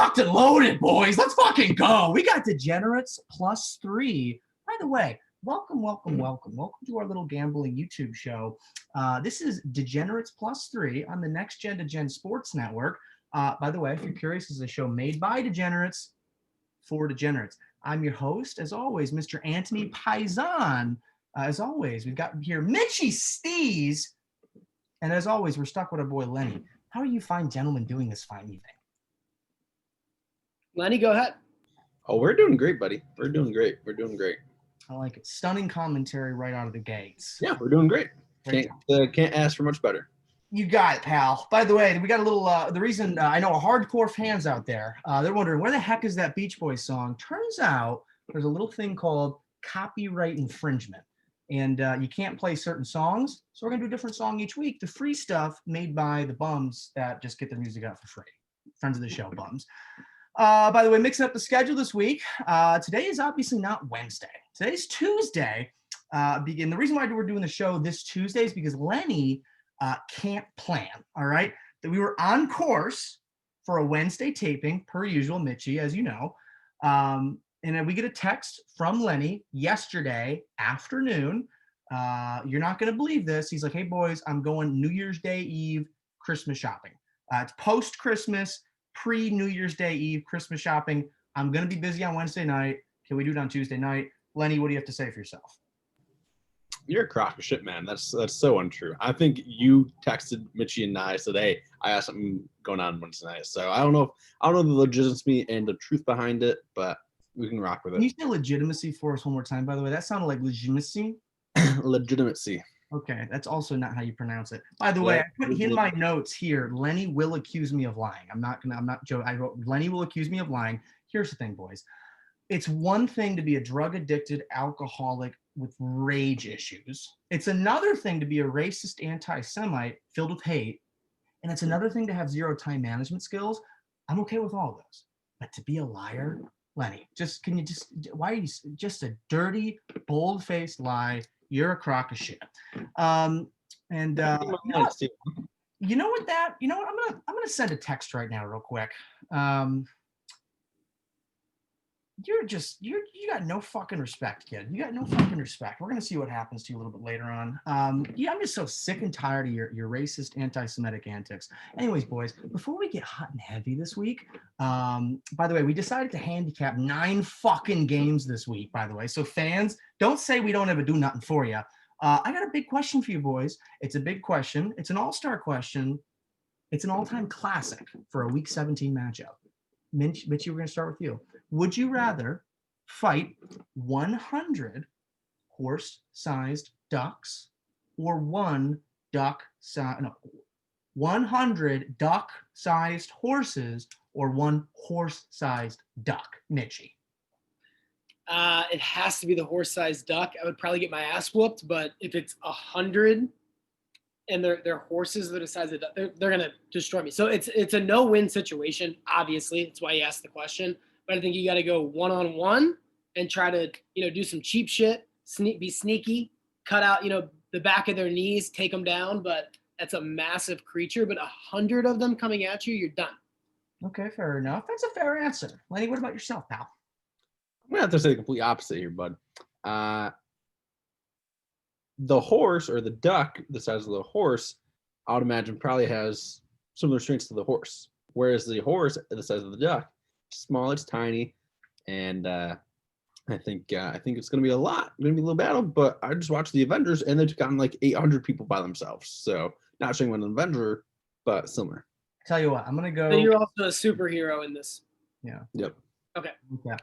locked and loaded, boys. Let's fucking go. We got Degenerates +3. By the way, welcome to our little gambling YouTube show. This is Degenerates +3 on the Next Gen to Gen Sports Network. By the way, if you're curious, this is a show made by Degenerates for Degenerates. I'm your host, as always, Mr. Antony Paisan. As always, we've got here Mitchy Steez. And as always, we're stuck with our boy Lenny. How are you fine gentlemen doing this fine evening? Lenny, go ahead. Oh, we're doing great, buddy. We're doing great. I like it. Stunning commentary right out of the gates. Yeah, we're doing great. Can't ask for much better. You got it, pal. By the way, we got a little, the reason I know hardcore fans out there, they're wondering, where the heck is that Beach Boys song? Turns out there's a little thing called copyright infringement. And you can't play certain songs. So we're going to do a different song each week. The free stuff made by the bums that just get their music out for free. Friends of the show, bums. By the way, mixing up the schedule this week. Today is obviously not Wednesday. Today's Tuesday. And the reason why we're doing the show this Tuesday is because Lenny can't plan, all right? That we were on course for a Wednesday taping, per usual, Mitchy, as you know. And then we get a text from Lenny yesterday afternoon. You're not going to believe this. He's like, hey, boys, I'm going New Year's Day Eve Christmas shopping. It's post-Christmas, pre-New Year's Day Eve Christmas shopping. I'm going to be busy on Wednesday night. Can we do it on Tuesday night? Lenny, what do you have to say for yourself? You're a crock of shit, man. That's so untrue. I think you texted Mitchy and I said, hey, I have something going on Wednesday night. So I don't know the legitimacy and the truth behind it, but we can rock with it. Can you say legitimacy for us one more time, by the way? That sounded like legitimacy. Legitimacy. Okay, that's also not how you pronounce it. By the way, I put in my notes here, Lenny will accuse me of lying. I'm not joking. I wrote, Lenny will accuse me of lying. Here's the thing, boys. It's one thing to be a drug-addicted alcoholic with rage issues. It's another thing to be a racist anti-Semite filled with hate. And it's another thing to have zero time management skills. I'm okay with all of those. But to be a liar, Lenny, why are you just a dirty, bold-faced lie? You're a crock of shit. You know what? I'm gonna send a text right now real quick. You got no fucking respect, kid. You got no fucking respect. We're gonna see what happens to you a little bit later on. I'm just so sick and tired of your racist anti-Semitic antics. Anyways, boys, before we get hot and heavy this week, by the way, we decided to handicap 9 fucking games this week, by the way. So fans, don't say we don't ever do nothing for you. I got a big question for you, boys. It's a big question. It's an all-star question. It's an all-time classic for a Week 17 matchup. Mitchy, we're going to start with you. Would you rather fight 100 horse-sized ducks or 100 duck-sized horses or 1 horse-sized duck? Mitchy. It has to be the horse-sized duck. I would probably get my ass whooped, but if it's 100 and they're horses that are the size of duck, they're gonna destroy me. So it's a no-win situation. Obviously, that's why you asked the question. But I think you got to go one-on-one and try to do some cheap shit, be sneaky, cut out the back of their knees, take them down. But that's a massive creature. But 100 of them coming at you, you're done. Okay, fair enough. That's a fair answer. Lenny, what about yourself, pal? I'm gonna have to say the complete opposite here, bud. The horse or the duck, the size of the horse, I would imagine probably has similar strengths to the horse. Whereas the horse, the size of the duck, small, it's tiny, and I think it's gonna be a little battle. But I just watched the Avengers, and they took on like 800 people by themselves. So not showing an Avenger, but similar. Tell you what, I'm gonna go. So you're also a superhero in this. Yeah. Yep. Okay. Yeah.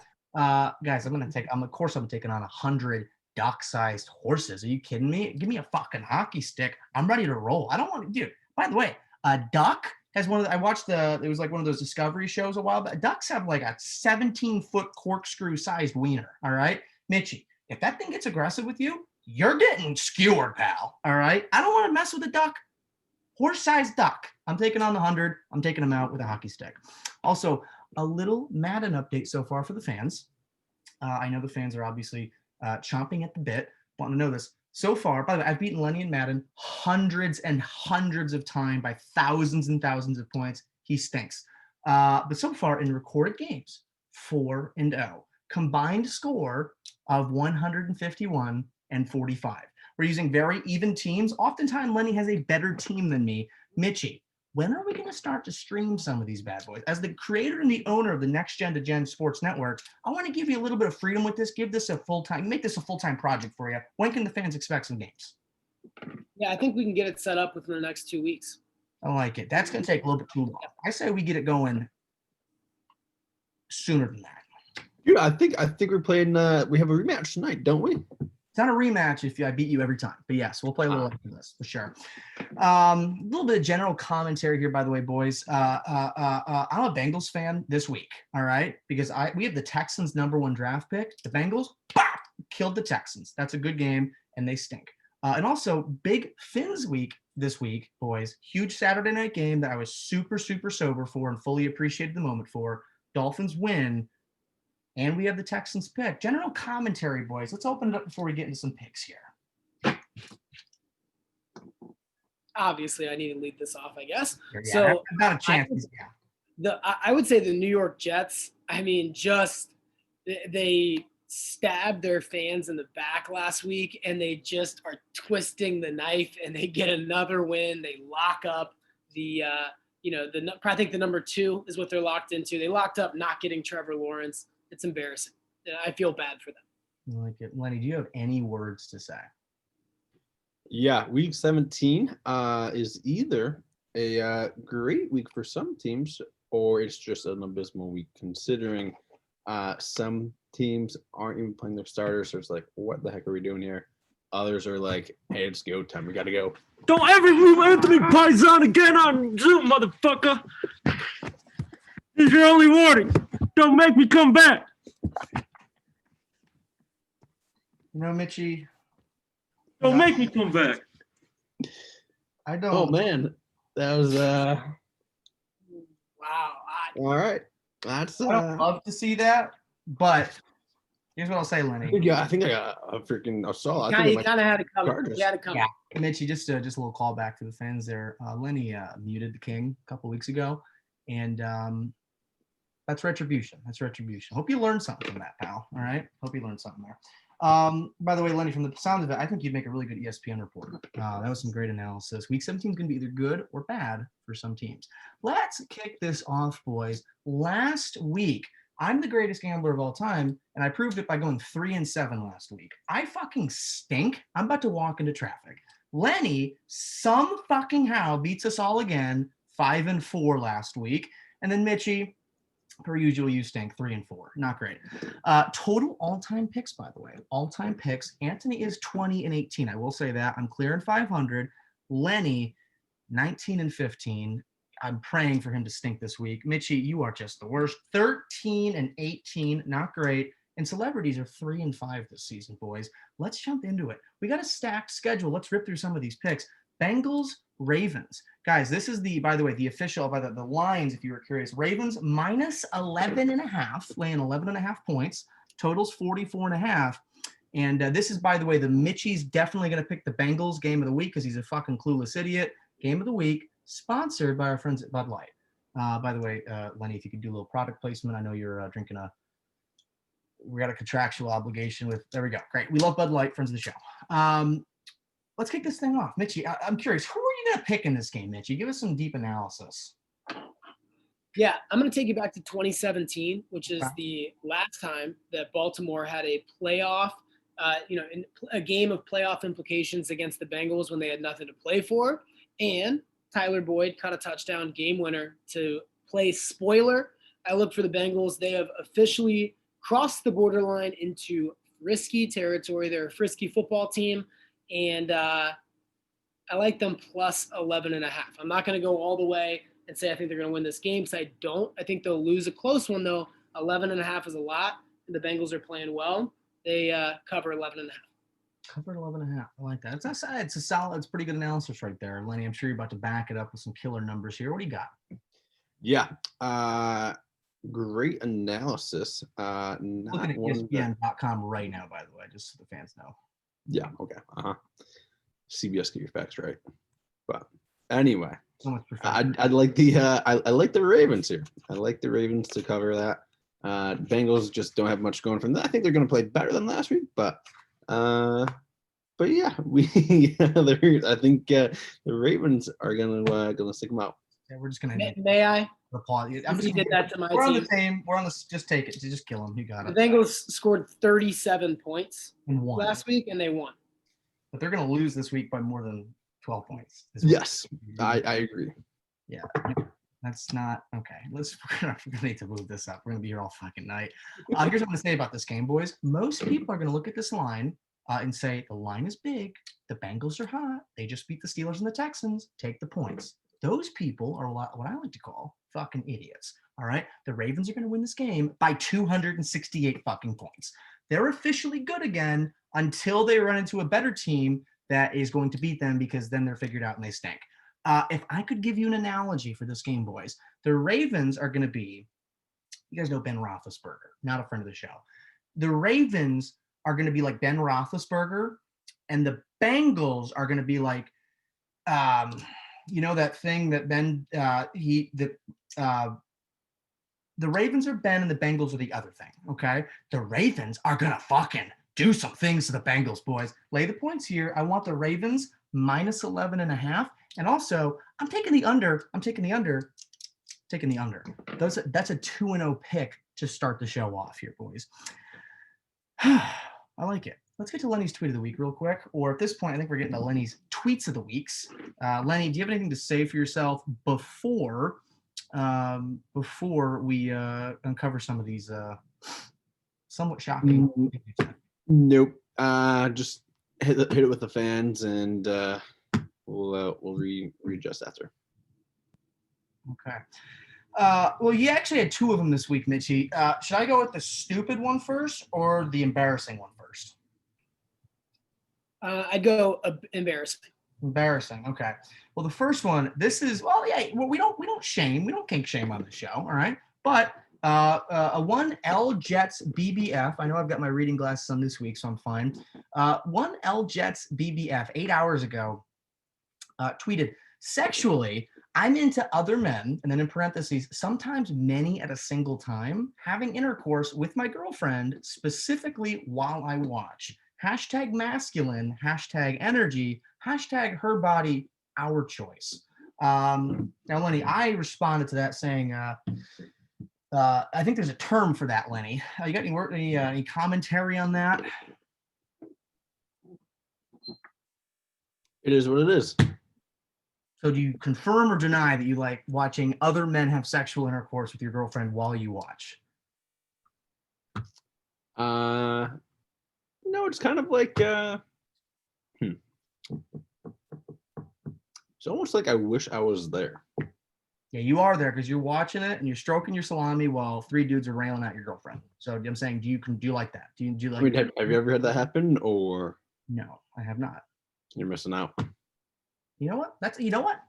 Guys, I'm taking on 100 duck-sized horses. Are you kidding me? Give me a fucking hockey stick. I'm ready to roll. I don't want to, dude. By the way, a duck has I watched it was like one of those Discovery shows a while back. Ducks have like a 17-foot corkscrew-sized wiener. All right, Mitchy, if that thing gets aggressive with you, you're getting skewered, pal. All right, I don't want to mess with a duck. Horse-sized duck. I'm taking on the 100. I'm taking them out with a hockey stick. Also, a little Madden update so far for the fans. I know the fans are obviously chomping at the bit. Want to know this. So far, by the way, I've beaten Lenny in Madden hundreds and hundreds of times by thousands and thousands of points. He stinks. But so far in recorded games, 4-0. Combined score of 151 and 45. We're using very even teams. Oftentimes, Lenny has a better team than me. Mitchy, when are we going to start to stream some of these bad boys? As the creator and the owner of the Next Gen to Gen Sports Network, I want to give you a little bit of freedom with this. Give this a full-time, make this a full-time project for you. When can the fans expect some games? Yeah, I think we can get it set up within the next 2 weeks. I like it. That's going to take a little bit too long. I say we get it going sooner than that. Dude, I think we're playing. We have a rematch tonight, don't we? It's not a rematch if I beat you every time, but yes, we'll play a little after this for sure. A little bit of general commentary here, by the way, boys. I'm a Bengals fan this week, all right, because we have the Texans' #1 draft pick. The Bengals killed the Texans. That's a good game, and they stink. And also, big Fins week this week, boys. Huge Saturday night game that I was super, super sober for and fully appreciated the moment for. Dolphins win. And we have the Texans pick. General commentary, boys. Let's open it up before we get into some picks here. Obviously, I need to lead this off, I guess. Yeah, So not a chance. I would say the New York Jets, I mean, just they stabbed their fans in the back last week, and they just are twisting the knife, and they get another win. They lock up the I think the #2 is what they're locked into. They locked up not getting Trevor Lawrence. It's embarrassing. I feel bad for them. I like it. Lenny, do you have any words to say? Yeah, week 17 is either a great week for some teams, or it's just an abysmal week, considering some teams aren't even playing their starters. So it's like, what the heck are we doing here? Others are like, hey, it's go time. We got to go. Don't ever move Antony Paisan again on Zoom, motherfucker. This is your only warning. Don't make me come back. You know, Mitchy. Don't make me come back. I don't. Oh, man. That was Wow. all right. That's I don't love to see that, but here's what I'll say, Lenny. I think I got a freaking assault. You kind of had to come. Chargers. You had to come. Yeah, Mitchy, just a little callback to the fans there. Lenny muted the King a couple weeks ago, and that's retribution. That's retribution. Hope you learned something from that, pal. All right. Hope you learned something there. By the way, Lenny, from the sound of it, I think you'd make a really good ESPN reporter. That was some great analysis. Week 17 is going to be either good or bad for some teams. Let's kick this off, boys. Last week, I'm the greatest gambler of all time, and I proved it by going 3-7 last week. I fucking stink. I'm about to walk into traffic. Lenny, some fucking how, beats us all again, 5-4 last week. And then Mitchy, per usual, you stink, 3-4. Not great. Total all-time picks, by the way. All-time picks. Antony is 20-18. I will say that. I'm clearing 500. Lenny, 19-15. I'm praying for him to stink this week. Mitchy, you are just the worst. 13-18. Not great. And celebrities are 3-5 this season, boys. Let's jump into it. We got a stacked schedule. Let's rip through some of these picks. Bengals, Ravens. Guys, this is by the way, the official, by the lines, if you were curious. Ravens -11.5, laying 11.5 points. Totals 44.5. And this is, by the way, the Mitchy's definitely going to pick the Bengals game of the week because he's a fucking clueless idiot. Game of the week, sponsored by our friends at Bud Light. By the way, Lenny, if you could do a little product placement. I know you're drinking we got a contractual obligation with, there we go. Great. We love Bud Light, friends of the show. Let's kick this thing off. Mitchy, I'm curious, who are you going to pick in this game, Mitchy? Give us some deep analysis. Yeah, I'm going to take you back to 2017, which is the last time that Baltimore had a playoff, in a game of playoff implications against the Bengals when they had nothing to play for. And Tyler Boyd caught a touchdown game winner to play spoiler. I look for the Bengals. They have officially crossed the borderline into risky territory. They're a frisky football team. And I like them plus 11.5. I'm not going to go all the way and say I think they're going to win this game because I don't. I think they'll lose a close one, though. 11.5 is a lot, and the Bengals are playing well. They cover 11.5. Covered 11.5. I like that. It's a solid, it's pretty good analysis right there. Lenny, I'm sure you're about to back it up with some killer numbers here. What do you got? Yeah. Great analysis. Looking at ESPN.com right now, by the way, just so the fans know. Yeah. Okay. CBS, get your facts right. But Anyway, So much perfection. I like the I like the Ravens here. I like the Ravens to cover that. Bengals just don't have much going from that. I think they're going to play better than last week, but yeah, I think the Ravens are gonna stick them out. Yeah, we're just gonna May I? applaud you. You did that to my We're on team. the same. We're on this. Just take it. Just kill him. You got The it. Bengals scored 37 points And won. last week, and they won. But they're gonna lose this week by more than 12 points. this week. Yes, I agree. Yeah. That's not okay. We're gonna need to move this up. We're gonna be here all fucking night. Here's what I'm gonna say about this game, boys. Most people are gonna look at this line and say the line is big. The Bengals are hot. They just beat the Steelers and the Texans. Take the points. Those people are what I like to call fucking idiots. All right. The Ravens are gonna win this game by 268 fucking points. They're officially good again until they run into a better team that is going to beat them, because then they're figured out and they stink. If I could give you an analogy for this game, boys, the Ravens are going to be, you guys know Ben Roethlisberger, not a friend of the show. The Ravens are going to be like Ben Roethlisberger, and the Bengals are going to be like, you know, that thing that Ben, the Ravens are Ben and the Bengals are the other thing, okay? The Ravens are going to fucking do some things to the Bengals, boys. Lay the points here. I want the Ravens minus 11.5. And also, I'm taking the under. Taking the under. That's a 2-0 pick to start the show off here, boys. I like it. Let's get to Lenny's tweet of the week real quick. Or at this point, I think we're getting to Lenny's tweets of the weeks. Lenny, do you have anything to say for yourself before we uncover some of these somewhat shocking? Nope. Just hit it with the fans, and we'll readjust after. Okay. Well, you actually had two of them this week, Mitchy. Should I go with the stupid one first or the embarrassing one first? I'd go embarrassing. Embarrassing. Okay. Well, the first one, this is, well, yeah, we don't shame. We don't kink shame on the show. All right. But a 1L Jets BBF. I know I've got my reading glasses on this week, so I'm fine. 1L Jets BBF 8 hours ago tweeted, sexually, I'm into other men, and then in parentheses, sometimes many at a single time, having intercourse with my girlfriend, specifically while I watch. Hashtag masculine, hashtag energy, hashtag her body, our choice. Now, Lenny, I responded to that saying, I think there's a term for that, Lenny. You got any commentary on that? It is what it is. So do you confirm or deny that you like watching other men have sexual intercourse with your girlfriend while you watch? No, it's kind of like it's almost like I wish I was there. Yeah, you are there because you're watching it and you're stroking your salami while three dudes are railing at your girlfriend. So I'm saying, do you like that? Do you like? I mean, have you ever had that happen, or? No, I have not. You're missing out. You know what?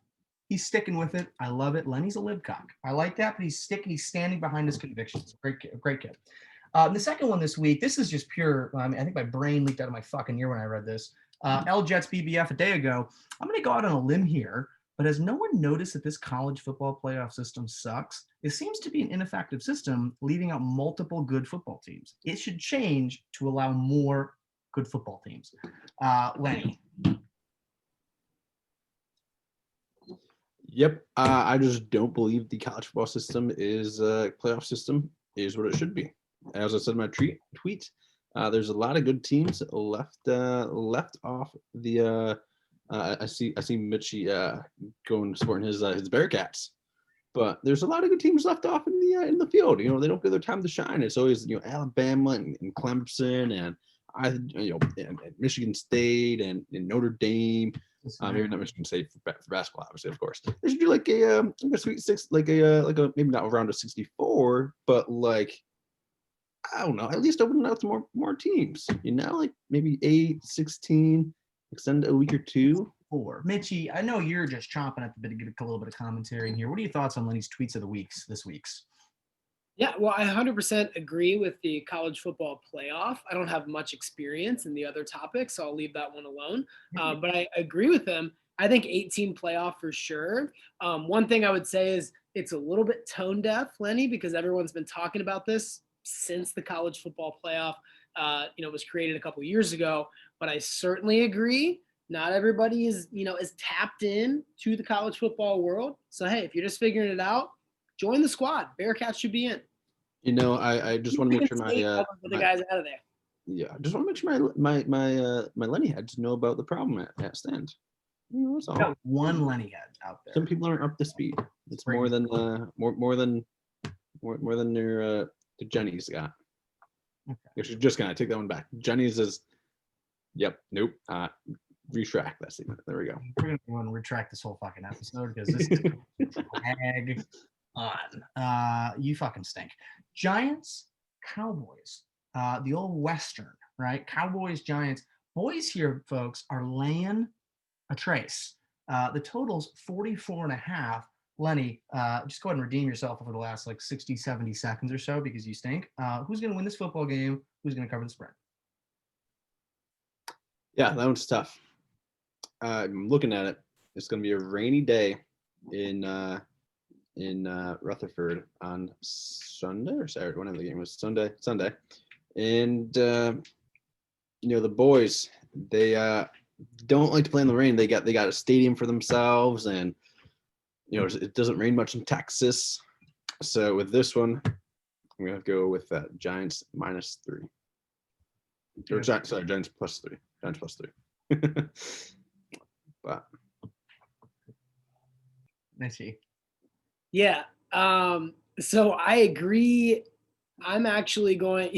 He's sticking with it. I love it. Lenny's a libcock. I like that, but he's standing behind his convictions. Great kid. The second one this week, this is just pure. I think my brain leaked out of my fucking ear when I read this. L Jets BBF a day ago. I'm going to go out on a limb here, but has no one noticed that this college football playoff system sucks? It seems to be an ineffective system, leaving out multiple good football teams. It should change to allow more good football teams. Lenny. Yep. I just don't believe the college football system is playoff system is what it should be. As I said in my tweet, there's a lot of good teams left off the. I see Mitchy going sporting his Bearcats, but there's a lot of good teams left off in the field. You know, they don't get their time to shine. It's always Alabama and Clemson and and Michigan State and Notre Dame. Maybe not Michigan State for basketball, obviously, of course. They should do like a Sweet Six, like a maybe not around a 64, but like I don't know, at least open it out to more teams. Like maybe 8, 16, extend a week or two. 4. Mitchy, I know you're just chomping at the bit to get a little bit of commentary in here. What are your thoughts on Lenny's tweets of the weeks this week's? Yeah, well, I 100% agree with the college football playoff. I don't have much experience in the other topics, so I'll leave that one alone. But I agree with them. I think 18 playoff for sure. One thing I would say is it's a little bit tone deaf, Lenny, because everyone's been talking about this since the college football playoff, was created a couple years ago. But I certainly agree. Not everybody is tapped in to the college football world. So, hey, if you're just figuring it out, join the squad. Bearcats should be in. I just want to make sure the guys out of there. Yeah, I just want to make sure my Lenny heads know about the problem at stand. That's all. Got one Lenny head out there. Some people aren't up to speed. It's more than your Jenny's got. Okay. You're just gonna take that one back. Jenny's is, nope. Retract that statement. There we go. We're going to retract this whole fucking episode because this is hag on. You fucking stink. Giants, Cowboys, the old Western, right? Cowboys, Giants. Boys here, folks, are laying a trace. The total's 44.5. Lenny, just go ahead and redeem yourself over the last 60, 70 seconds or so because you stink. Who's going to win this football game? Who's going to cover the spread? Yeah, that one's tough. I'm looking at it. It's going to be a rainy day in Rutherford on Sunday or Saturday. Whenever the game was, Sunday. And the boys, they don't like to play in the rain. They got a stadium for themselves, and it doesn't rain much in Texas. So with this one, I'm gonna go with Giants -3. Or Giants +3. Giants +3. But Mitchy. Yeah. So I agree. I'm actually going,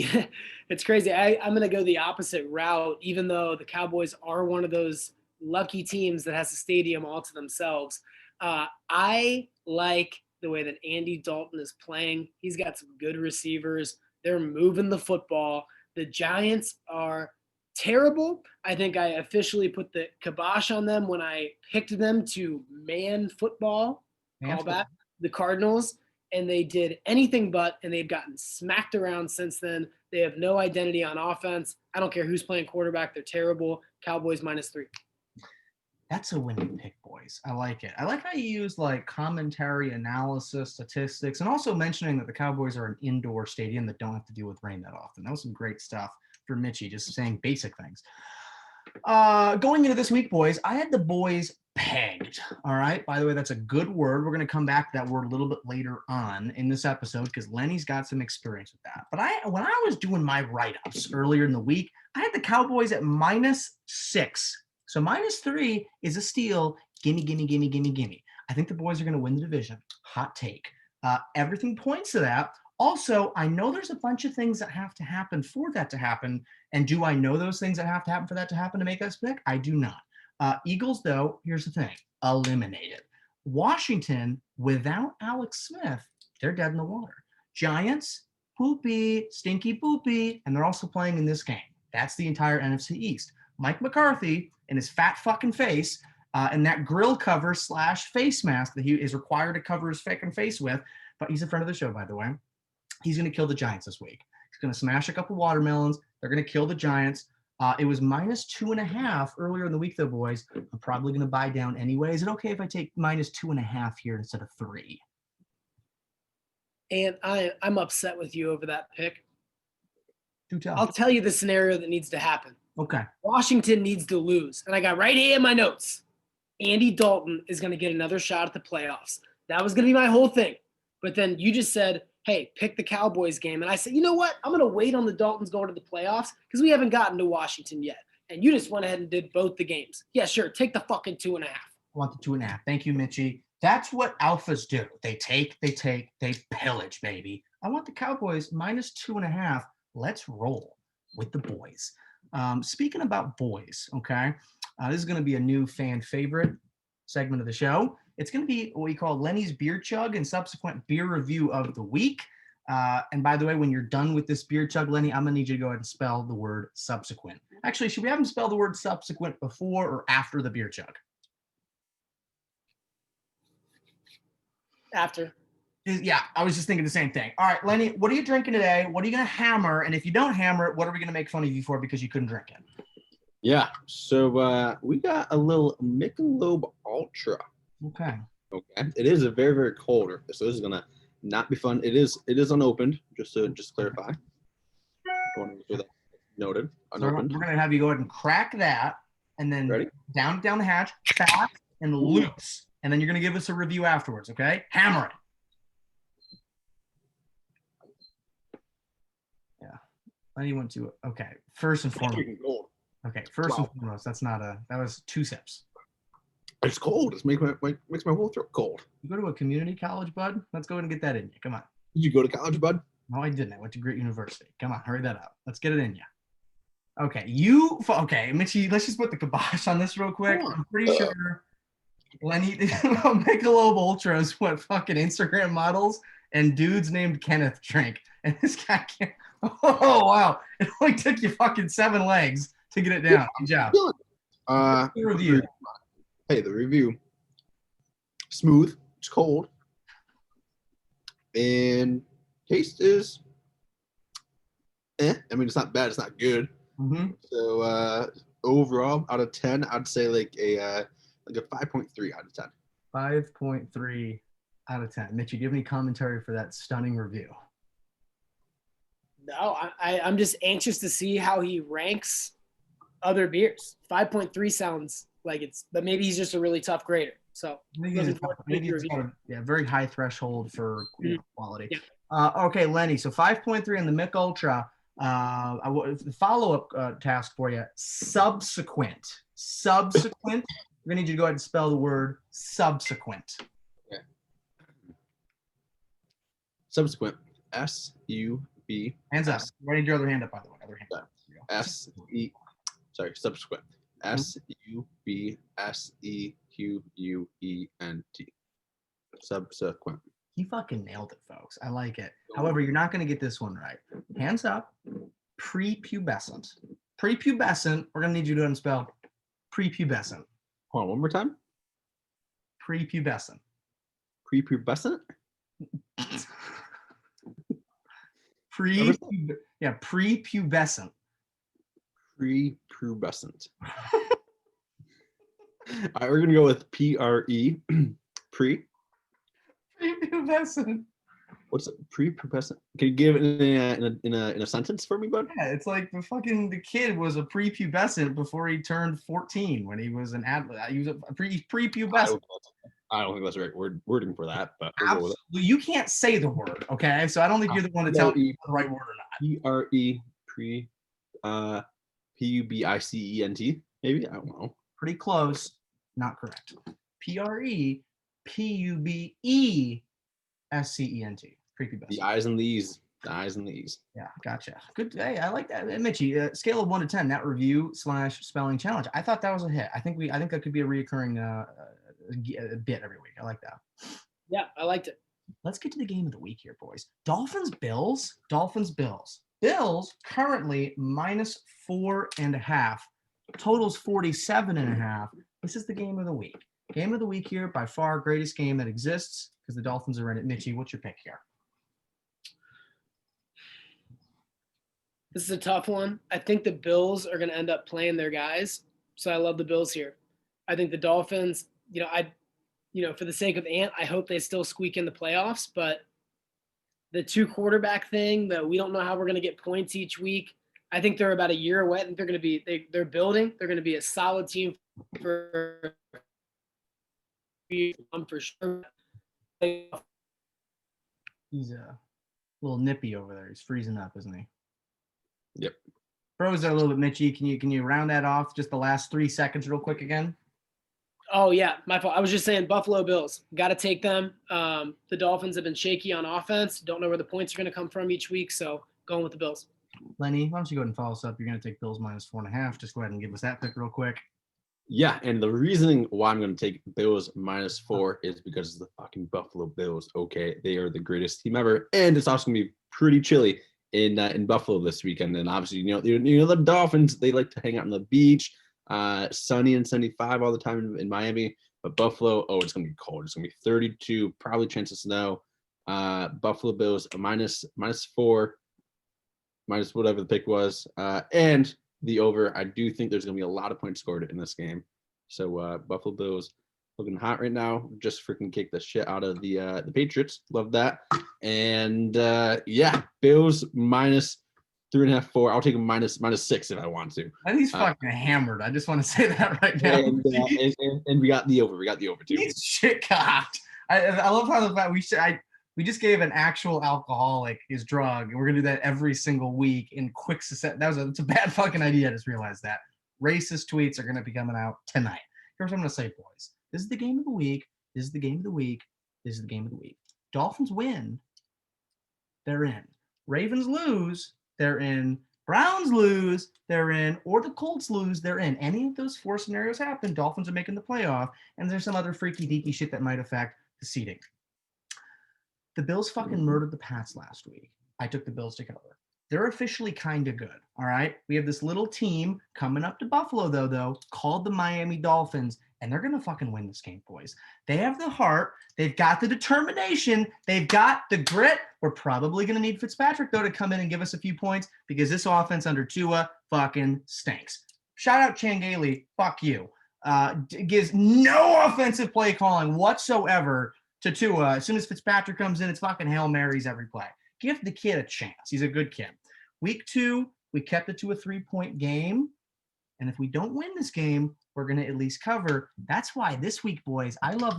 it's crazy. I'm going to go the opposite route, even though the Cowboys are one of those lucky teams that has a stadium all to themselves. I like the way that Andy Dalton is playing. He's got some good receivers. They're moving the football. The Giants are terrible. I think I officially put the kibosh on them when I picked them to man football. Call back the Cardinals, and they did anything but, and they've gotten smacked around since then. They have no identity on offense. I don't care who's playing quarterback. They're terrible. Cowboys -3. That's a winning pick, boys. I like it. I like how you use commentary, analysis, statistics, and also mentioning that the Cowboys are an indoor stadium that don't have to deal with rain that often. That was some great stuff for Mitchy, just saying basic things. Going into this week, boys, I had the boys pegged. All right. By the way, that's a good word. We're going to come back to that word a little bit later on in this episode because Lenny's got some experience with that. But when I was doing my write-ups earlier in the week, I had the Cowboys at -6. So -3 is a steal. Gimme. I think the boys are going to win the division. Hot take. Everything points to that. Also, I know there's a bunch of things that have to happen for that to happen. And do I know those things that have to happen for that to happen to make us pick? I do not. Eagles, though, here's the thing. Eliminated. Washington, without Alex Smith, they're dead in the water. Giants, poopy, stinky poopy, and they're also playing in this game. That's the entire NFC East. Mike McCarthy and his fat fucking face and that grill cover / face mask that he is required to cover his fucking face with, but he's a friend of the show, by the way. He's going to kill the Giants this week. He's going to smash a couple watermelons. They're going to kill the Giants. It was -2.5 earlier in the week, though, boys. I'm probably going to buy down anyway. Is it okay if I take -2.5 here instead of 3? And I'm upset with you over that pick. Do tell. I'll tell you the scenario that needs to happen. Okay. Washington needs to lose. And I got right here in my notes. Andy Dalton is going to get another shot at the playoffs. That was going to be my whole thing. But then you just said, hey, pick the Cowboys game. And I said, you know what? I'm going to wait on the Daltons going to the playoffs because we haven't gotten to Washington yet. And you just went ahead and did both the games. Yeah, sure. Take the fucking 2.5. I want the 2.5. Thank you, Mitchy. That's what alphas do. They take, they pillage, baby. I want the Cowboys -2.5. Let's roll with the boys. Speaking about boys, okay, this is going to be a new fan favorite segment of the show. It's going to be what we call Lenny's beer chug and subsequent beer review of the week. And by the way, when you're done with this beer chug, Lenny, I'm going to need you to go ahead and spell the word subsequent. Actually, should we have him spell the word subsequent before or after the beer chug? After. Yeah, I was just thinking the same thing. All right, Lenny, what are you drinking today? What are you going to hammer? And if you don't hammer it, what are we going to make fun of you for because you couldn't drink it? Yeah. So we got a little Michelob Ultra. Okay. Okay. It is a very, very cold. So this is gonna not be fun. It is unopened, just to clarify. I want to make sure that noted. So we're Unopened. gonna have you go ahead and crack that, and then Ready? down the hatch, fast and loose, and then you're gonna give us a review afterwards. Okay? Hammer it. Yeah. Lenny went to okay. First and foremost. Freaking cold. Okay. First and foremost, that was 2 sips. It's cold. It's makes my whole throat cold. You go to a community college, bud? Let's go ahead and get that in you. Come on. Did you go to college, bud? No, I didn't. I went to Grit University. Come on, hurry that up. Let's get it in you. Okay, Mitchy, let's just put the kibosh on this real quick. I'm pretty sure Lenny Michelob Ultras what fucking Instagram models and dudes named Kenneth drink. And this guy can't. Oh, wow. It only took you fucking 7 legs to get it down. Good job. The review. Hey, the review. Smooth. It's cold. And taste is I mean, it's not bad. It's not good. Mm-hmm. So overall, out of 10, I'd say like a 5.3 out of 10. 5.3 out of 10. Mitch, you give any commentary for that stunning review? No, I'm just anxious to see how he ranks other beers. 5.3 sounds like but maybe he's just a really tough grader. So Maybe it's got a very high threshold for quality. Yeah. Okay, Lenny. So 5.3 on the Mick Ultra. The follow-up task for you: subsequent. We're gonna need you to go ahead and spell the word subsequent. Okay. Subsequent. S-U-B. Hands up. Ready to your other hand up, by the way. Other hand. Subsequent. S-U-B-S-E-Q-U-E-N-T. Subsequent. You fucking nailed it, folks. I like it. However, you're not going to get this one right. Hands up. Prepubescent. Prepubescent. We're going to need you to unspell prepubescent. Hold on, one more time. Prepubescent. Prepubescent? Prepubescent. Prepubescent. All right, we're going to go with P-R-E. Pre. Prepubescent. What's it? Prepubescent? Can you give it in a sentence for me, bud? Yeah, it's like the kid was a prepubescent before he turned 14 when he was an adult. He was a prepubescent. I don't think that's the right wording for that, but we'll go with it. You can't say the word, okay? So I don't think you're the one to tell me the right word or not. P-R-E, P-U-B-I-C-E-N-T, maybe? I don't know. Pretty close. Not correct. P-R-E-P-U-B-E-S-C-E-N-T. Prepubescent. The eyes and these. The eyes and these. Yeah, gotcha. Good. Hey, I like that. Mitchy, scale of 1 to 10, that review/spelling challenge. I thought that was a hit. I think that could be a reoccurring bit every week. I like that. Yeah, I liked it. Let's get to the game of the week here, boys. Dolphins, Bills. Bills currently -4.5. Totals 47.5. This is the game of the week. Game of the week here, by far greatest game that exists because the Dolphins are in it. Mitchy, what's your pick here? This is a tough one. I think the Bills are going to end up playing their guys. So I love the Bills here. I think the Dolphins, for the sake of Ant, I hope they still squeak in the playoffs. But the 2 quarterback thing, that we don't know how we're going to get points each week. I think they're about a year away. I think they're going to be they're building. They're going to be a solid team for sure. He's a little nippy over there. He's freezing up, isn't he? Yep. Froze there a little bit, Mitchy. Can you round that off? Just the last 3 seconds real quick again? Oh, yeah. My fault. I was just saying Buffalo Bills. Got to take them. The Dolphins have been shaky on offense. Don't know where the points are going to come from each week. So going with the Bills. Lenny, why don't you go ahead and follow us up? You're going to take Bills -4.5. Just go ahead and give us that pick real quick. Yeah, and the reasoning why I'm going to take Bills -4 is because of the fucking Buffalo Bills. Okay, they are the greatest team ever, and it's also going to be pretty chilly in Buffalo this weekend. And obviously, the Dolphins, they like to hang out on the beach, sunny and 75 all the time in Miami. But Buffalo, it's going to be cold. It's going to be 32, probably chance of snow. Buffalo Bills -4, minus whatever the pick was, and the over. I do think there's going to be a lot of points scored in this game. So Buffalo Bills looking hot right now. Just freaking kick the shit out of the Patriots. Love that. And Bills minus 3.5, 4. I'll take a minus 6 if I want to. And he's fucking hammered. I just want to say that right now. And we got the over. We got the over too. He's shit cocked. I love how the fact we just gave an actual alcoholic his drug, and we're gonna do that every single week in quick succession. It's a bad fucking idea. I just realized that. Racist tweets are gonna be coming out tonight. Here's what I'm gonna say, boys. This is the game of the week. This is the game of the week. This is the game of the week. Dolphins win. They're in. Ravens lose. They're in. Browns lose. They're in. Or the Colts lose. They're in. Any of those 4 scenarios happen, Dolphins are making the playoff. And there's some other freaky deaky shit that might affect the seeding. The Bills fucking murdered the Pats last week. I took the Bills to cover. They're officially kind of good, all right? We have this little team coming up to Buffalo, though, called the Miami Dolphins, and they're going to fucking win this game, boys. They have the heart. They've got the determination. They've got the grit. We're probably going to need Fitzpatrick, though, to come in and give us a few points because this offense under Tua fucking stinks. Shout out Changaley. Fuck you. Gives no offensive play calling whatsoever to Tua. As soon as Fitzpatrick comes in, it's fucking Hail Marys every play. Give the kid a chance. He's a good kid. Week 2, we kept it to a 3-point game. And if we don't win this game, we're going to at least cover. That's why this week, boys, I love.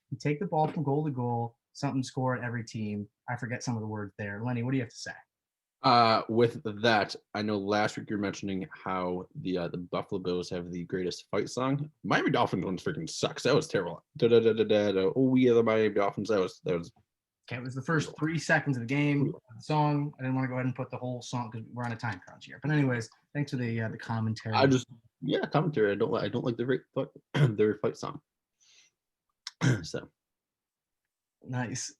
You take the ball from goal to goal, something score at every team. I forget some of the words there. Lenny, what do you have to say? With that, I know last week you were mentioning how the Buffalo Bills have the greatest fight song. Miami Dolphins one freaking sucks. That was terrible. Oh yeah, the Miami Dolphins. That was. Okay, it was the first 3 seconds of the game. The song. I didn't want to go ahead and put the whole song because we're on a time crunch here. But anyways, thanks for the commentary. Commentary. I don't like the fight song. So nice.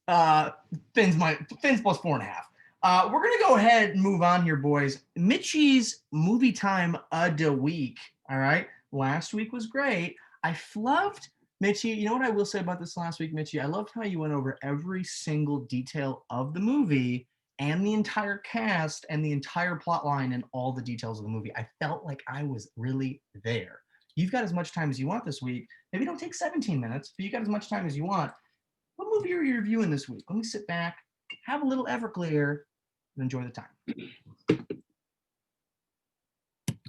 Fins plus 4.5. We're gonna go ahead and move on here, boys. Mitchy's movie time of the week. All right. Last week was great. I loved Mitchy. You know what I will say about this last week, Mitchy? I loved how you went over every single detail of the movie and the entire cast and the entire plot line and all the details of the movie. I felt like I was really there. You've got as much time as you want this week. Maybe don't take 17 minutes, but you got as much time as you want. What movie are you reviewing this week? Let me sit back, have a little Everclear, and enjoy the time.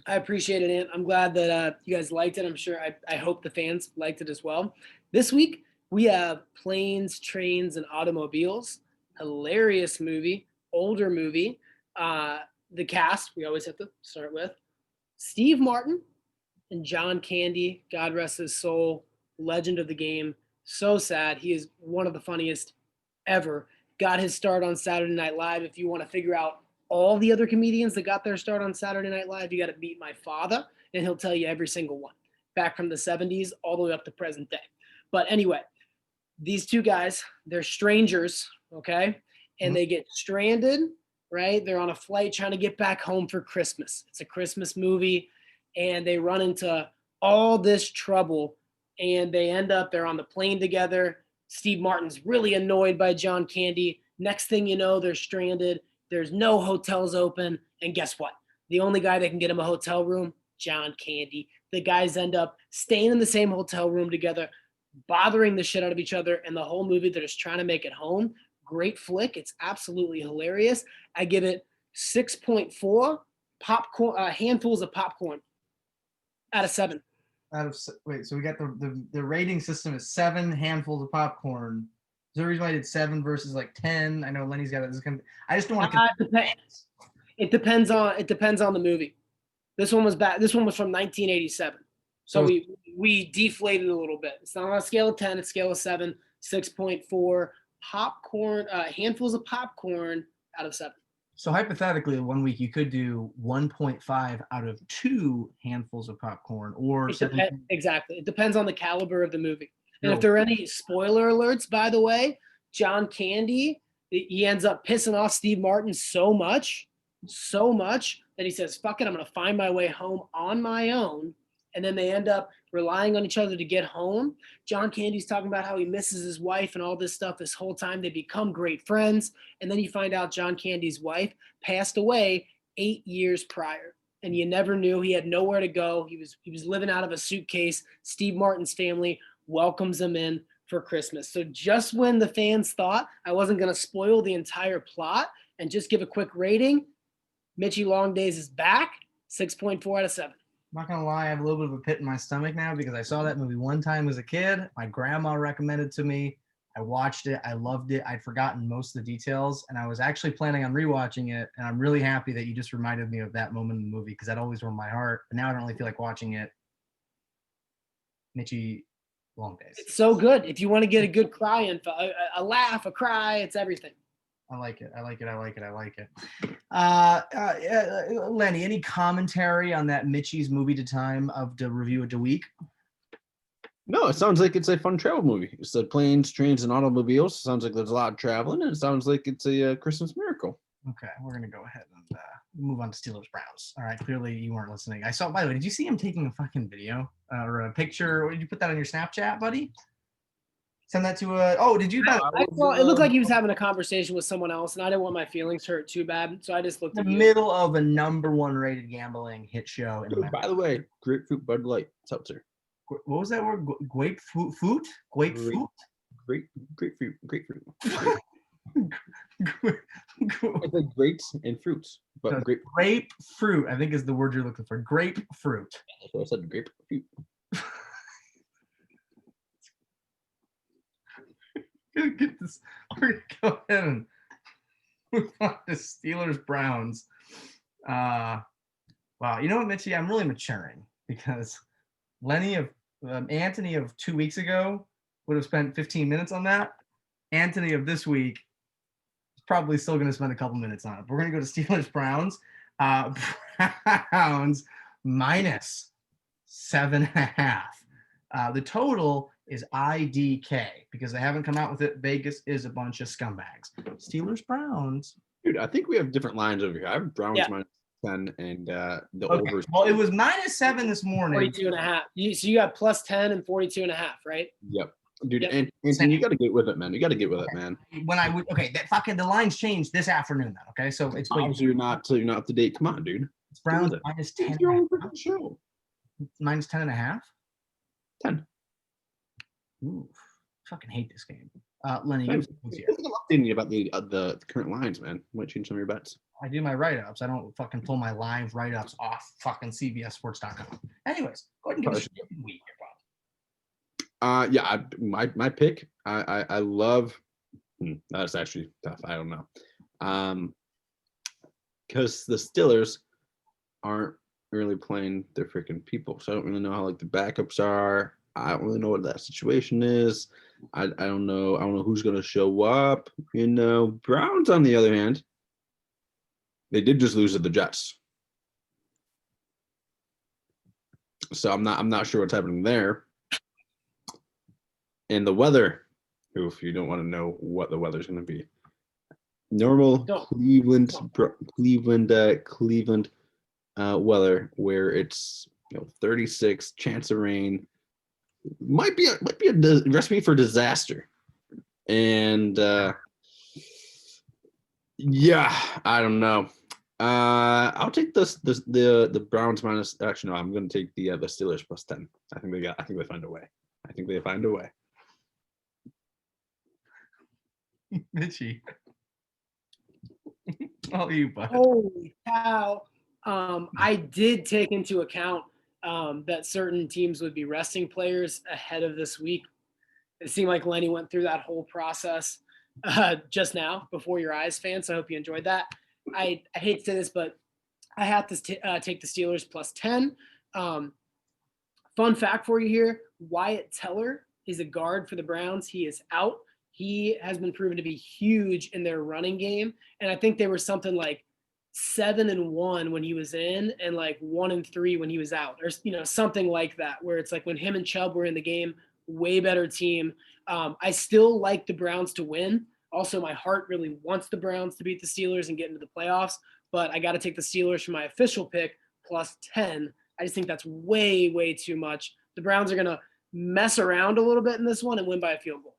I appreciate it, Ant. I'm glad that you guys liked it. I'm sure I hope the fans liked it as well. This week, we have Planes, Trains, and Automobiles. Hilarious movie, older movie. The cast, we always have to start with. Steve Martin and John Candy, God rest his soul, legend of the game. So sad. He is one of the funniest ever. Got his start on Saturday Night Live. If you want to figure out all the other comedians that got their start on Saturday Night Live, you got to meet my father, and he'll tell you every single one, back from the 70s all the way up to present day. But anyway, these two guys, they're strangers, okay? And they get stranded, right? They're on a flight trying to get back home for Christmas. It's a Christmas movie, and they run into all this trouble, and they're on the plane together. Steve Martin's really annoyed by John Candy. Next thing you know, they're stranded. There's no hotels open. And guess what? The only guy that can get him a hotel room, John Candy. The guys end up staying in the same hotel room together, bothering the shit out of each other. And the whole movie, they're just trying to make it home. Great flick. It's absolutely hilarious. I give it 6.4 popcorn, handfuls of popcorn out of 7. So we got the rating system is 7 handfuls of popcorn. Is there a reason why I did 7 versus like 10? I know Lenny's got it. I just don't want to. It depends on the movie. This one was back. This one was from 1987. So we deflated a little bit. It's not on a scale of 10. It's a scale of 7. 6.4 popcorn. Handfuls of popcorn out of 7. So hypothetically, 1 week you could do 1.5 out of 2 handfuls of popcorn, or exactly. It depends on the caliber of the movie. And if there are any spoiler alerts, by the way, John Candy, he ends up pissing off Steve Martin so much that he says, fuck it, I'm going to find my way home on my own. And then they end up relying on each other to get home. John Candy's talking about how he misses his wife and all this stuff this whole time. They become great friends. And then you find out John Candy's wife passed away 8 years prior. And you never knew. He had nowhere to go. He was living out of a suitcase. Steve Martin's family welcomes him in for Christmas. So just when the fans thought I wasn't going to spoil the entire plot and just give a quick rating, Mitchy Long Days is back, 6.4 out of 7. I'm not gonna lie, I have a little bit of a pit in my stomach now because I saw that movie one time as a kid. My grandma recommended it to me. I watched it. I loved it. I'd forgotten most of the details, and I was actually planning on rewatching it. And I'm really happy that you just reminded me of that moment in the movie because that always warmed my heart. But now I don't really feel like watching it. Mitchy Long Days. It's so good. If you want to get a good cry and a laugh, a cry, it's everything. I like it. Lenny, any commentary on that Mitchy's movie to time of the review of the week? No, it sounds like it's a fun travel movie. It's the planes, trains, and automobiles. It sounds like there's a lot of traveling, and it sounds like it's a Christmas miracle. Okay, we're gonna go ahead and move on to Steelers Browns. All right, clearly you weren't listening. I saw. By the way, did you see him taking a fucking video or a picture? Did you put that on your Snapchat, buddy? Send that to did you? I saw, it looked like he was having a conversation with someone else, and I didn't want my feelings hurt too bad, so I just looked in at the middle of a #1 rated gambling hit show. In By the way, grapefruit Bud Light seltzer. What was that word? Grapefruit? Grapefruit? Grapefruit. It's like grapes and fruits, but no, grapefruit, I think is the word you're looking for. Grapefruit. That's what I said, grapefruit. Get this. We're gonna go ahead and move on to Steelers Browns. Wow, you know what, Mitchy? I'm really maturing because Lenny of Antony of 2 weeks ago would have spent 15 minutes on that. Antony of this week is probably still going to spend a couple minutes on it. We're going to go to Steelers Browns. Browns minus 7.5. The total is IDK because they haven't come out with it. Vegas is a bunch of scumbags. Steelers Browns. Dude, I think we have different lines over here. I have Browns minus 10 and the overs. Well, it was -7 this morning. 42.5. So you got +10 and 42.5, right? Yep. Dude, and you got to get with it, man. You got to get with it, man. When I would the lines changed this afternoon then, okay? So it's obviously you're not up to date. Come on, dude. It's Browns minus 10. Your own freaking show. Minus 10.5? 10. Ooh, fucking hate this game. Lenny, I'm updating you about the current lines, man. You might change some of your bets. I do my write-ups. I don't fucking pull my live write-ups off fucking CBSSports.com. Anyways, go ahead and give me a week. Yeah, my pick. I love. That's actually tough. I don't know, because the Steelers aren't really playing their freaking people, so I don't really know how like the backups are. I don't really know what that situation is. I don't know. I don't know who's gonna show up. You know, Browns on the other hand, they did just lose to the Jets, so I'm not sure what's happening there. And the weather, if you don't want to know what the weather's going to be, normal Cleveland weather where it's 36, chance of rain, might be a recipe for disaster. And yeah, I don't know. I'll take the Browns minus. Actually, no, I'm going to take the Steelers plus 10. I think they find a way. Mitchy. Oh, you bud. Holy cow. I did take into account that certain teams would be resting players ahead of this week. It seemed like Lenny went through that whole process just now before your eyes, fans. So I hope you enjoyed that. I hate to say this, but I have to take the Steelers plus 10. Fun fact for you here, Wyatt Teller is a guard for the Browns. He is out. He has been proven to be huge in their running game. And I think they were something like 7-1 when he was in and like 1-3 when he was out, or something like that, where it's like when him and Chubb were in the game, way better team. I still like the Browns to win. Also, my heart really wants the Browns to beat the Steelers and get into the playoffs, but I got to take the Steelers for my official pick plus 10. I just think that's way, way too much the Browns are going to mess around a little bit in this one and win by a field goal.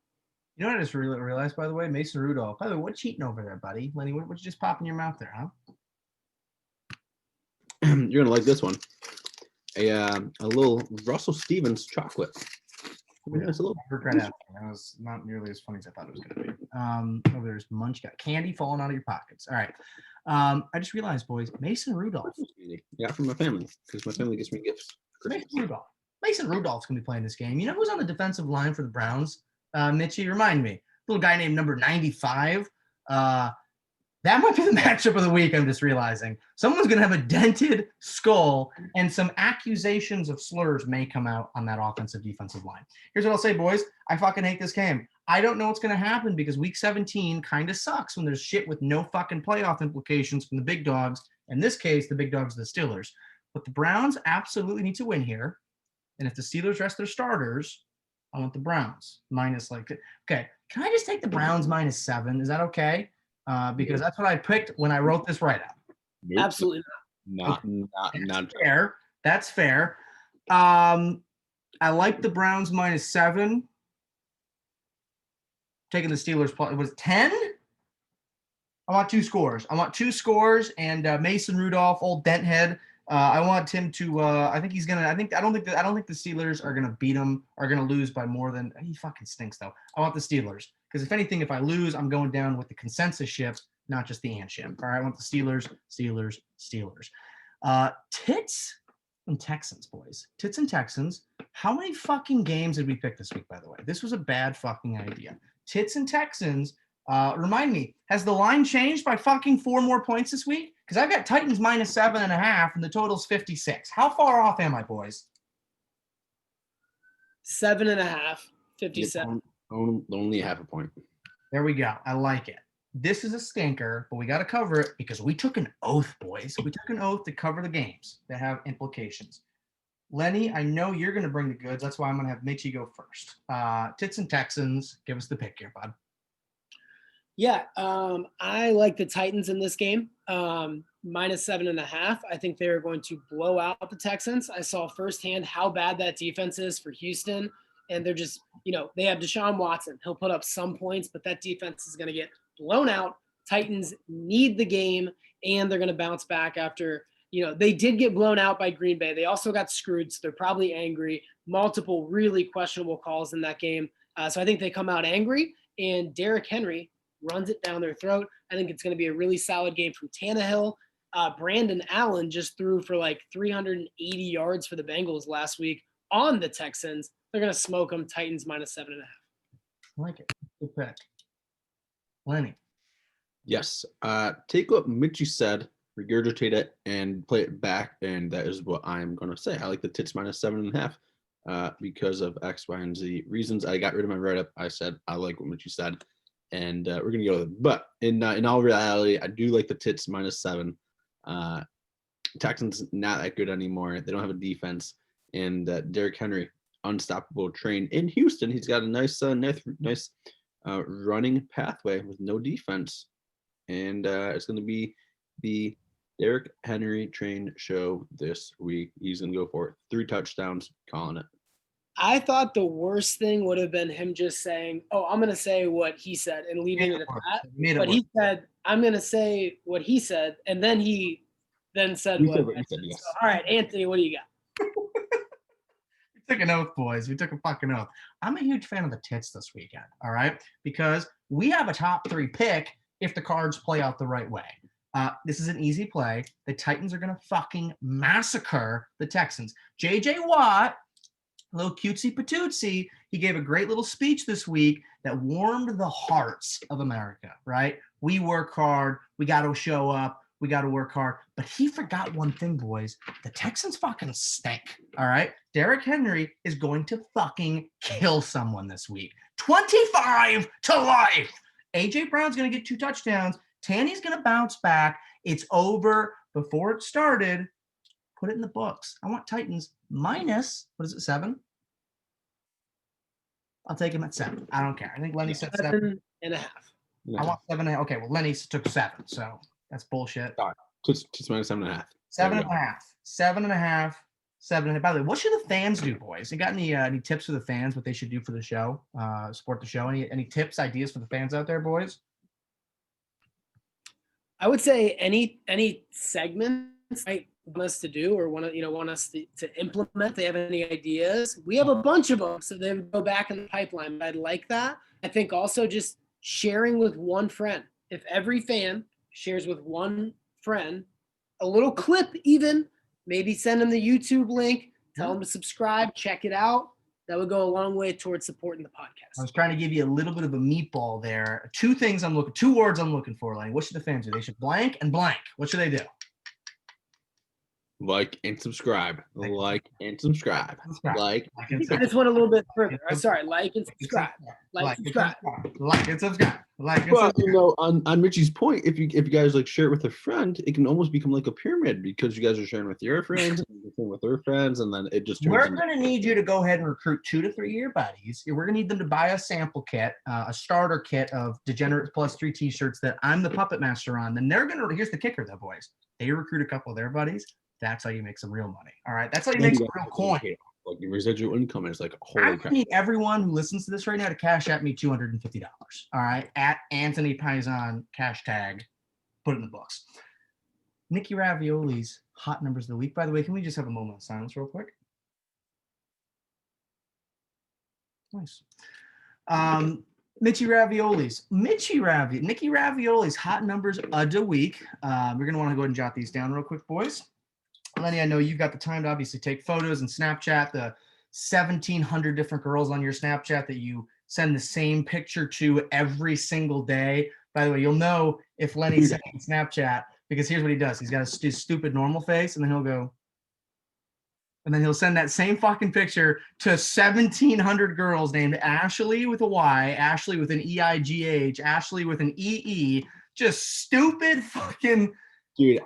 You know what I just realized, by the way? Mason Rudolph. By the way, what you eating over there, buddy? Lenny, what you just pop in your mouth there, huh? You're gonna like this one. A little Russell Stevens chocolate. It's a little. Regret asking. That was not nearly as funny as I thought it was going to be. Over there's munch got candy falling out of your pockets. All right. I just realized, boys, Mason Rudolph. Yeah, from my family because my family gets me gifts. Mason Rudolph. Mason Rudolph's going to be playing this game. You know who's on the defensive line for the Browns? Mitchy, remind me. Little guy named number 95. That might be the matchup of the week, I'm just realizing. Someone's going to have a dented skull, and some accusations of slurs may come out on that defensive line. Here's what I'll say, boys. I fucking hate this game. I don't know what's going to happen because week 17 kind of sucks when there's shit with no fucking playoff implications from the big dogs. In this case, the big dogs are the Steelers. But the Browns absolutely need to win here. And if the Steelers rest their starters, I want the Browns minus okay. Can I just take the Browns -7? Is that okay? Because that's what I picked when I wrote this write-up. Nope. Absolutely Not Fair. That's fair. I like the Browns -7. Taking the Steelers, it was 10. I want 2 scores. And Mason Rudolph, old dent head. I want him to. I don't think the Steelers are gonna beat him. Are gonna lose by more than. He fucking stinks though. I want the Steelers because if anything, if I lose, I'm going down with the consensus ship, not just the ant ship. All right, I want the Steelers. Tits and Texans, boys. Tits and Texans. How many fucking games did we pick this week? By the way, this was a bad fucking idea. Tits and Texans. Remind me, has the line changed by fucking 4 more points this week? Because I've got Titans -7.5 and the total's 56. How far off am I, boys? 7.5, 57. Only half a point. There we go. I like it. This is a stinker, but we got to cover it because we took an oath, boys. We took an oath to cover the games that have implications. Lenny, I know you're going to bring the goods. That's why I'm going to have Mitchy go first. Tits and Texans, give us the pick here, bud. Yeah, I like the Titans in this game. -7.5. I think they're going to blow out the Texans. I saw firsthand how bad that defense is for Houston. And they're just, they have Deshaun Watson. He'll put up some points, but that defense is going to get blown out. Titans need the game, and they're going to bounce back after, they did get blown out by Green Bay. They also got screwed, so they're probably angry. Multiple really questionable calls in that game. So I think they come out angry, and Derrick Henry runs it down their throat. I think it's going to be a really solid game from Tannehill. Brandon Allen just threw for 380 yards for the Bengals last week on the Texans. They're going to smoke them. Titans -7.5. I like it. Good pick. Lenny. Yes. Take what Mitchy said, regurgitate it, and play it back, and that is what I'm going to say. I like the Tits -7.5 because of X, Y, and Z reasons. I got rid of my write-up. I said I like what Mitchy said. And we're gonna go with it. But in all reality, I do like the Tits -7. Texans not that good anymore. They don't have a defense, and Derrick Henry, unstoppable train in Houston. He's got a nice running pathway with no defense, and it's gonna be the Derrick Henry train show this week. He's gonna go for it. 3 touchdowns, calling it. I thought the worst thing would have been him just saying, "Oh, I'm going to say what he said," and leaving it at that. But he said, "I'm going to say what he said," and then he said what he said. Yes. So, all right, Anthony, what do you got? We took an oath, boys. We took a fucking oath. I'm a huge fan of the Tits this weekend, all right? Because we have a top 3 pick if the cards play out the right way. This is an easy play. The Titans are going to fucking massacre the Texans. J.J. Watt, a little cutesy patootsy, he gave a great little speech this week that warmed the hearts of America, right? We work hard. We got to show up. We got to work hard. But he forgot one thing, boys. The Texans fucking stink, all right? Derrick Henry is going to fucking kill someone this week. 25 to life. A.J. Brown's going to get 2 touchdowns. Tanny's going to bounce back. It's over before it started. Put it in the books. I want Titans minus, what is it, 7? I'll take him at 7. I don't care. I think Lenny said 7.5. I want 7.5. Okay, well, Lenny took 7, so that's bullshit. Just -7.5. 7.5. 7.5. 7. By the way, what should the fans do, boys? You got any tips for the fans? What they should do for the show? Support the show. Any tips, ideas for the fans out there, boys? I would say any segments I want us to do or want us to implement. They have any ideas? We have a bunch of them, so they would go back in the pipeline. But I'd like that. I think also just sharing with one friend. If every fan shares with one friend, a little clip, even maybe send them the YouTube link, tell them to subscribe, check it out. That would go a long way towards supporting the podcast. I was trying to give you a little bit of a meatball there. 2 words I'm looking for, Lenny. What should the fans do? They should blank and blank. What should they do? Like and subscribe. Like and subscribe. Like and I just went a little bit further. Sorry, like and subscribe. Like and subscribe. Like and subscribe. Like and Well, subscribe. on Mitchy's point, if you guys like share it with a friend, it can almost become like a pyramid because you guys are sharing with your friends and you're sharing with their friends, and then it just turns We're into- going to need you to go ahead and recruit 2 to 3 of your buddies. We're going to need them to buy a sample kit, a starter kit of Degenerates plus 3 t-shirts that I'm the puppet master on. Then they're going to, here's the kicker though, boys. They recruit a couple of their buddies. That's how you make some real money. All right. That's how you make some real coin. Like your residual income is like I holy crap. need everyone who listens to this right now to cash at me $250. All right. At Antony Paisan #, put it in the books. Nicky Ravioli's hot numbers of the week. By the way, can we just have a moment of silence real quick? Nice. Nicky Ravioli's hot numbers of the week. We're going to want to go ahead and jot these down real quick, boys. Lenny, I know you've got the time to obviously take photos and Snapchat, the 1,700 different girls on your Snapchat that you send the same picture to every single day. By the way, you'll know if Lenny's sending Snapchat because here's what he does. He's got his stupid normal face, and then he'll go, and then he'll send that same fucking picture to 1,700 girls named Ashley with a Y, Ashley with an EIGH, Ashley with an EE, just stupid fucking. Dude,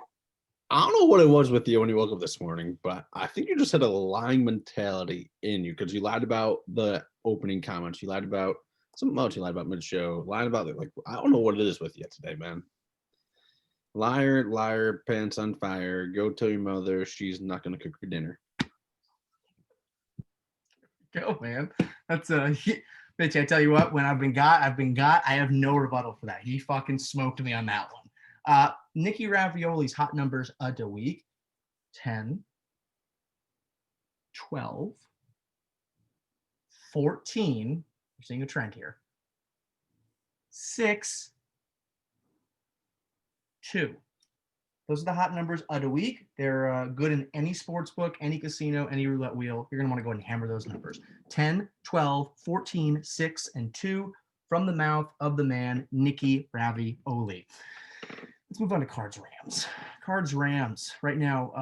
I don't know what it was with you when you woke up this morning, but I think you just had a lying mentality in you because you lied about the opening comments. You lied about something else. You lied about mid-show. Lied about like I don't know what it is with you today, man. Liar, liar, pants on fire. Go tell your mother she's not gonna cook your dinner. Go, man. That's bitch. I tell you what, when I've been got. I have no rebuttal for that. He fucking smoked me on that one. Nicky Ravioli's hot numbers of the week: 10, 12, 14. We're seeing a trend here. 6, 2. Those are the hot numbers of the week. They're good in any sports book, any casino, any roulette wheel. You're going to want to go ahead and hammer those numbers. 10, 12, 14, 6, and 2 from the mouth of the man, Nicky Ravioli. Let's move on to Cards Rams. Cards Rams. Right now,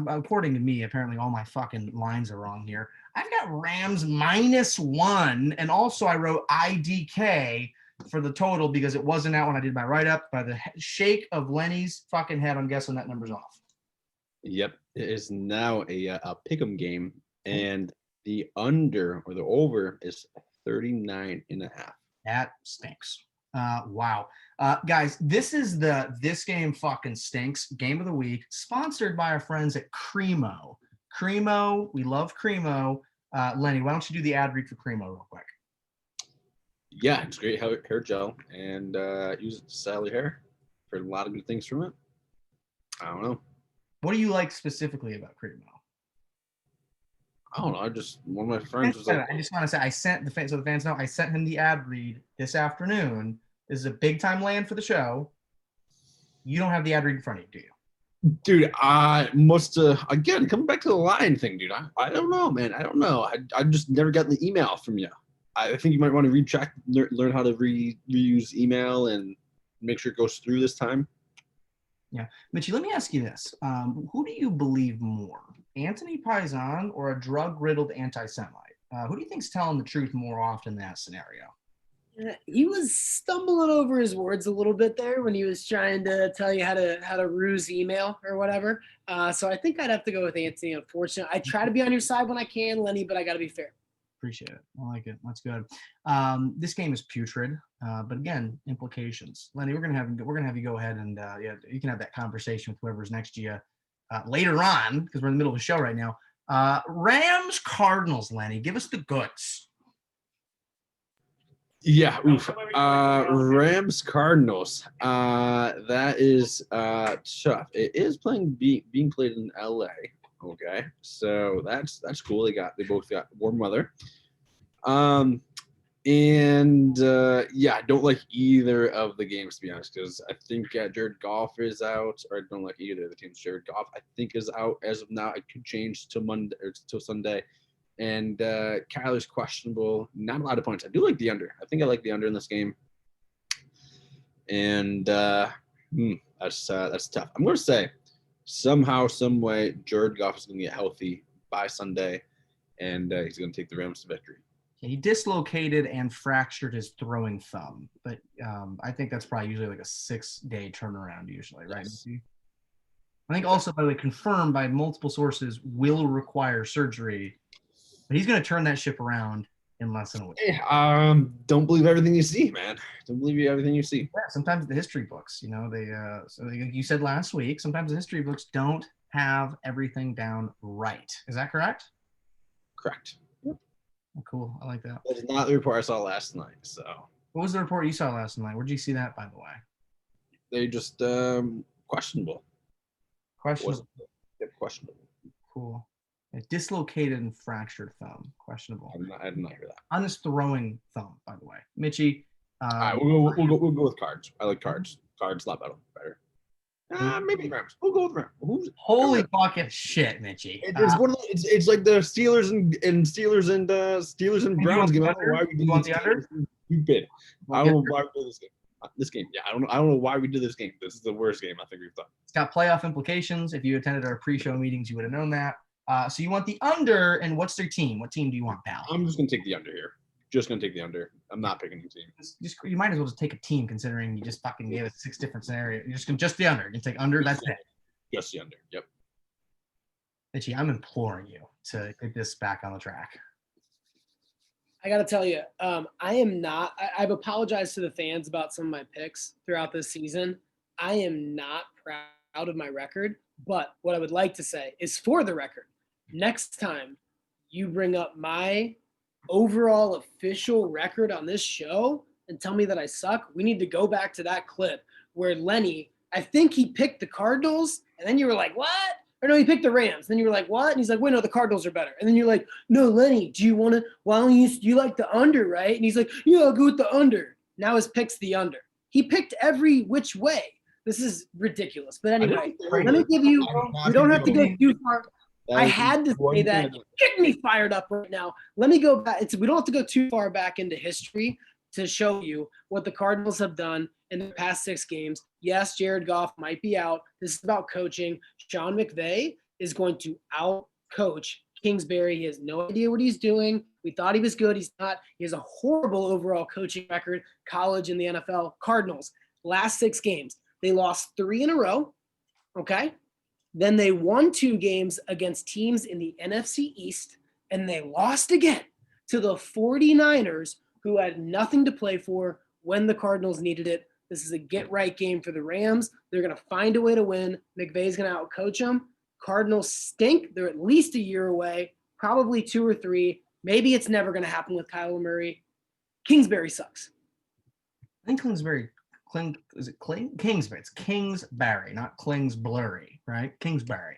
according to me, apparently all my fucking lines are wrong here. I've got Rams -1, and also I wrote IDK for the total because it wasn't out when I did my write-up. By the shake of Lenny's fucking head, I'm guessing that number's off. Yep, it is now a pick'em game, and the under or the over is 39.5. That stinks. Wow. Guys, this game fucking stinks. Game of the week, sponsored by our friends at Cremo. Cremo, we love Cremo. Lenny, why don't you do the ad read for Cremo real quick? Yeah, it's great hair gel, and use it to style your hair. Heard a lot of good things from it. I don't know. What do you like specifically about Cremo? I don't know. I just one of my friends was like, I just want to say I sent the fans know I sent him the ad read this afternoon. This is a big time land for the show. You don't have the ad read in front of you, do you? dude, I must again coming back to the line thing, dude. I don't know, man. I don't know. I just never got the email from you. I think you might want to recheck, learn how to reuse email and make sure it goes through this time. Yeah, Mitchy, let me ask you this: who do you believe more, Antony Paisan or a drug-riddled anti-Semite? Who do you think's telling the truth more often in that scenario? He was stumbling over his words a little bit there when he was trying to tell you how to ruse email or whatever. So I think I'd have to go with Antony. Unfortunately, I try to be on your side when I can, Lenny, but I got to be fair. Appreciate it. I like it. That's good. This game is putrid, but again, implications. Lenny, we're gonna have you go ahead and you can have that conversation with whoever's next to you later on, because we're in the middle of the show right now. Rams Cardinals, Lenny, give us the goods. Yeah, oof. Rams Cardinals. That is tough. It is being played in LA. Okay, so that's cool. They both got warm weather. Yeah, I don't like either of the games, to be honest, because I think Jared Goff is out, or I don't like either of the teams. Jared Goff, I think, is out as of now. It could change to Monday or to Sunday. And Kyler's questionable. Not a lot of points. I do like the under. I think I like the under in this game. And that's tough. I'm going to say somehow, some way, Jared Goff is going to get healthy by Sunday, and he's going to take the Rams to victory. He dislocated and fractured his throwing thumb, but I think that's probably usually like a 6-day turnaround usually, right? Yes. I think also, by the way, confirmed by multiple sources, will require surgery, but he's going to turn that ship around in less than a week. Don't believe everything you see, man. Don't believe everything you see. Yeah, sometimes the history books, you said last week, sometimes the history books don't have everything down right. Is that correct? Correct. Oh, cool. I like that. That is not the report I saw last night. So What was the report you saw last night? Where'd you see that, by the way? they just questionable. Questionable. Questionable. Cool. A dislocated and fractured thumb. Questionable. I did not hear that. On his throwing thumb, by the way. Mitchy. All right, we'll go with cards. I like cards. Cards a lot better. Maybe Rams. We'll go with Rams. Holy fucking shit, Mitchy. It's one of the, it's like the Steelers and Browns game. I don't know why we did want the under? Stupid. I don't know why we did this game. This game, yeah, I don't know why we did this game. This is the worst game I think we've done. It's got playoff implications. If you attended our pre-show meetings, you would have known that. So you want the under, and what's their team? What team do you want, pal? I'm just gonna take the under here. Just gonna take the under. I'm not picking a team. You might as well just take a team, considering you just fucking gave us 6 different scenarios. You're just the under. You take under. That's it. Just the under. Yep. Mitchy, I'm imploring you to get this back on the track. I got to tell you, I am not – I've apologized to the fans about some of my picks throughout this season. I am not proud of my record, but what I would like to say is, for the record, next time you bring up my overall official record on this show and tell me that I suck, we need to go back to that clip where Lenny – I think he picked the Cardinals, and then you were like, what? Or no, he picked the Rams. Then you were like, what? And he's like, wait, no, the Cardinals are better. And then you're like, no, Lenny, why don't you like the under, right? And he's like, yeah, I'll go with the under. Now his pick's the under. He picked every which way. This is ridiculous. But anyway, let me give you, we don't have to go too far. I had to say that. Get me fired up right now. Let me go back. We don't have to go too far back into history to show you what the Cardinals have done in the past 6 games. Yes, Jared Goff might be out. This is about coaching. Sean McVay is going to out-coach Kingsbury. He has no idea what he's doing. We thought he was good. He's not. He has a horrible overall coaching record, college and the NFL. Cardinals, last 6 games, they lost 3 in a row, okay? Then they won 2 games against teams in the NFC East, and they lost again to the 49ers, who had nothing to play for when the Cardinals needed it. This is a get-right game for the Rams. They're going to find a way to win. McVay's going to out-coach them. Cardinals stink. They're at least a year away, probably 2 or 3. Maybe it's never going to happen with Kyler Murray. Kingsbury sucks. I think Kingsbury, Kingsbury? It's Kingsbury, not Kingsbury, right? Kingsbury.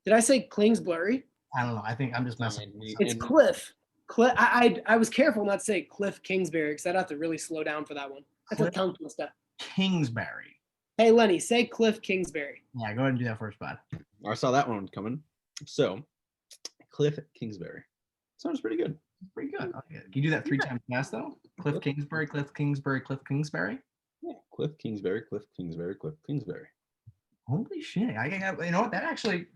Did I say Kingsbury? I don't know. I think I'm just messing. It's Cliff. I was careful not to say Cliff Kingsbury because I'd have to really slow down for that one. That's a tongue twister. Kingsbury. Hey, Lenny, say Cliff Kingsbury. Yeah, go ahead and do that first, bud. I saw that one coming. So, Cliff Kingsbury. Sounds pretty good. Pretty good. Okay. Can you do that 3 times fast, though? Cliff Kingsbury, Cliff Kingsbury, Cliff Kingsbury. Yeah, Cliff Kingsbury, Cliff Kingsbury, Cliff Kingsbury. Holy shit! You know what? That actually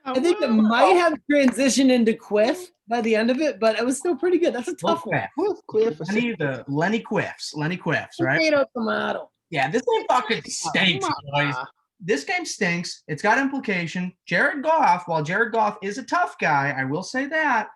I think it might have transitioned into Quiff by the end of it, but it was still pretty good. That's a tough one. Cliff. Lenny Quiffs, right? Tomato, tomato. Yeah, this game fucking stinks, boys. This game stinks. It's got implication. Jared Goff, while Jared Goff is a tough guy, I will say that,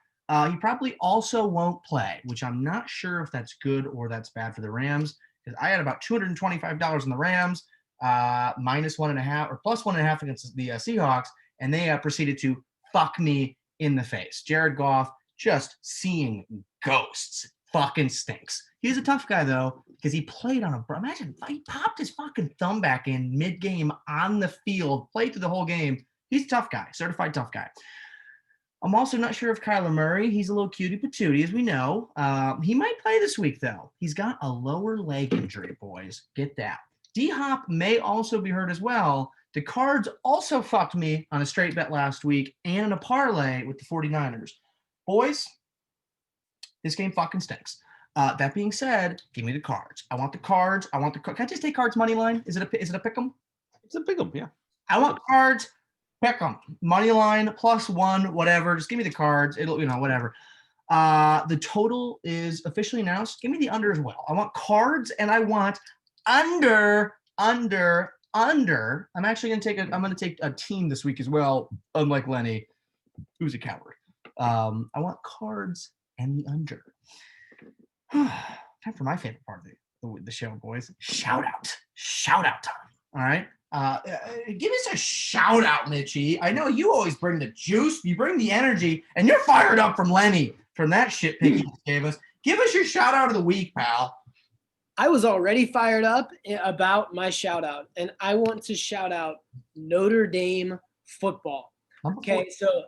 he probably also won't play, which I'm not sure if that's good or that's bad for the Rams, because I had about $225 in the Rams. -1.5 or +1.5 against the Seahawks, and they proceeded to fuck me in the face. Jared Goff just seeing ghosts. Fucking stinks. He's a tough guy though, because he played on a. Imagine he popped his fucking thumb back in mid-game on the field, played through the whole game. He's a tough guy, certified tough guy. I'm also not sure if Kyler Murray. He's a little cutie patootie, as we know. He might play this week though. He's got a lower leg injury, boys. Get that. D-Hop may also be hurt as well. The Cards also fucked me on a straight bet last week and in a parlay with the 49ers. Boys, this game fucking stinks. That being said, give me the Cards. I want the Cards. I want the. Can I just take Cards money line? Is it a pick 'em? It's a pick 'em, yeah. I want Cards. Pick 'em. Money line +1, whatever. Just give me the Cards. It'll whatever. The total is officially announced. Give me the under as well. I want Cards and I want under. I'm actually gonna take a team this week as well. Unlike Lenny, who's a coward. I want Cards and the under. Time for my favorite part of the show, boys. Shout out time. All right. Give us a shout out, Mitchy. I know you always bring the juice, you bring the energy, and you're fired up from Lenny from that shit pick you gave us. Give us your shout out of the week, pal. I was already fired up about my shout out, and I want to shout out Notre Dame football. Okay, so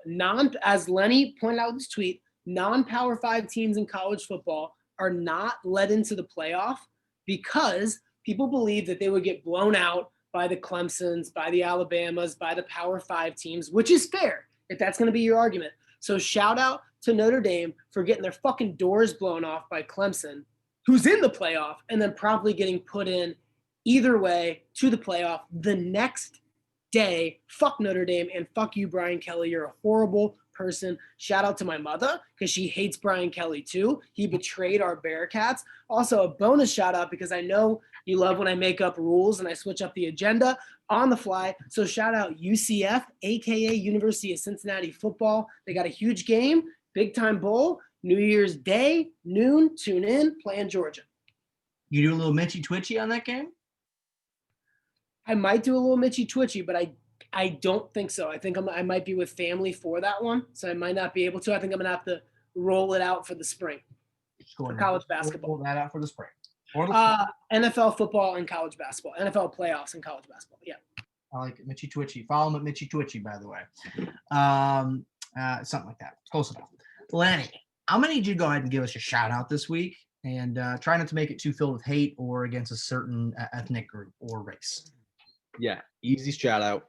as Lenny pointed out in his tweet, non-Power 5 teams in college football are not led into the playoff because people believe that they would get blown out by the Clemsons, by the Alabamas, by the Power 5 teams, which is fair if that's going to be your argument. So shout out to Notre Dame for getting their fucking doors blown off by Clemson, who's in the playoff, and then promptly getting put in either way to the playoff the next day. Fuck Notre Dame and fuck you, Brian Kelly. You're a horrible person. Shout out to my mother because she hates Brian Kelly too. He betrayed our Bearcats. Also a bonus shout out because I know you love when I make up rules and I switch up the agenda on the fly. So shout out UCF, aka University of Cincinnati football. They got a huge game, big time bowl, New Year's Day, noon, tune in, playing Georgia. You do a little Mitchy Twitchy on that game? I might do a little Mitchy Twitchy, but I don't think so. I think I might be with family for that one, so I might not be able to. I think I'm going to have to roll it out for the spring for college basketball. Roll that out for the spring. NFL football and college basketball. NFL playoffs and college basketball. Yeah. I like it. Mitchy Twitchy. Follow him at Mitchy Twitchy, by the way. Something like that. Close enough. Lenny, I'm going to need you to go ahead and give us a shout out this week and try not to make it too filled with hate or against a certain ethnic group or race. Yeah, easy shout out.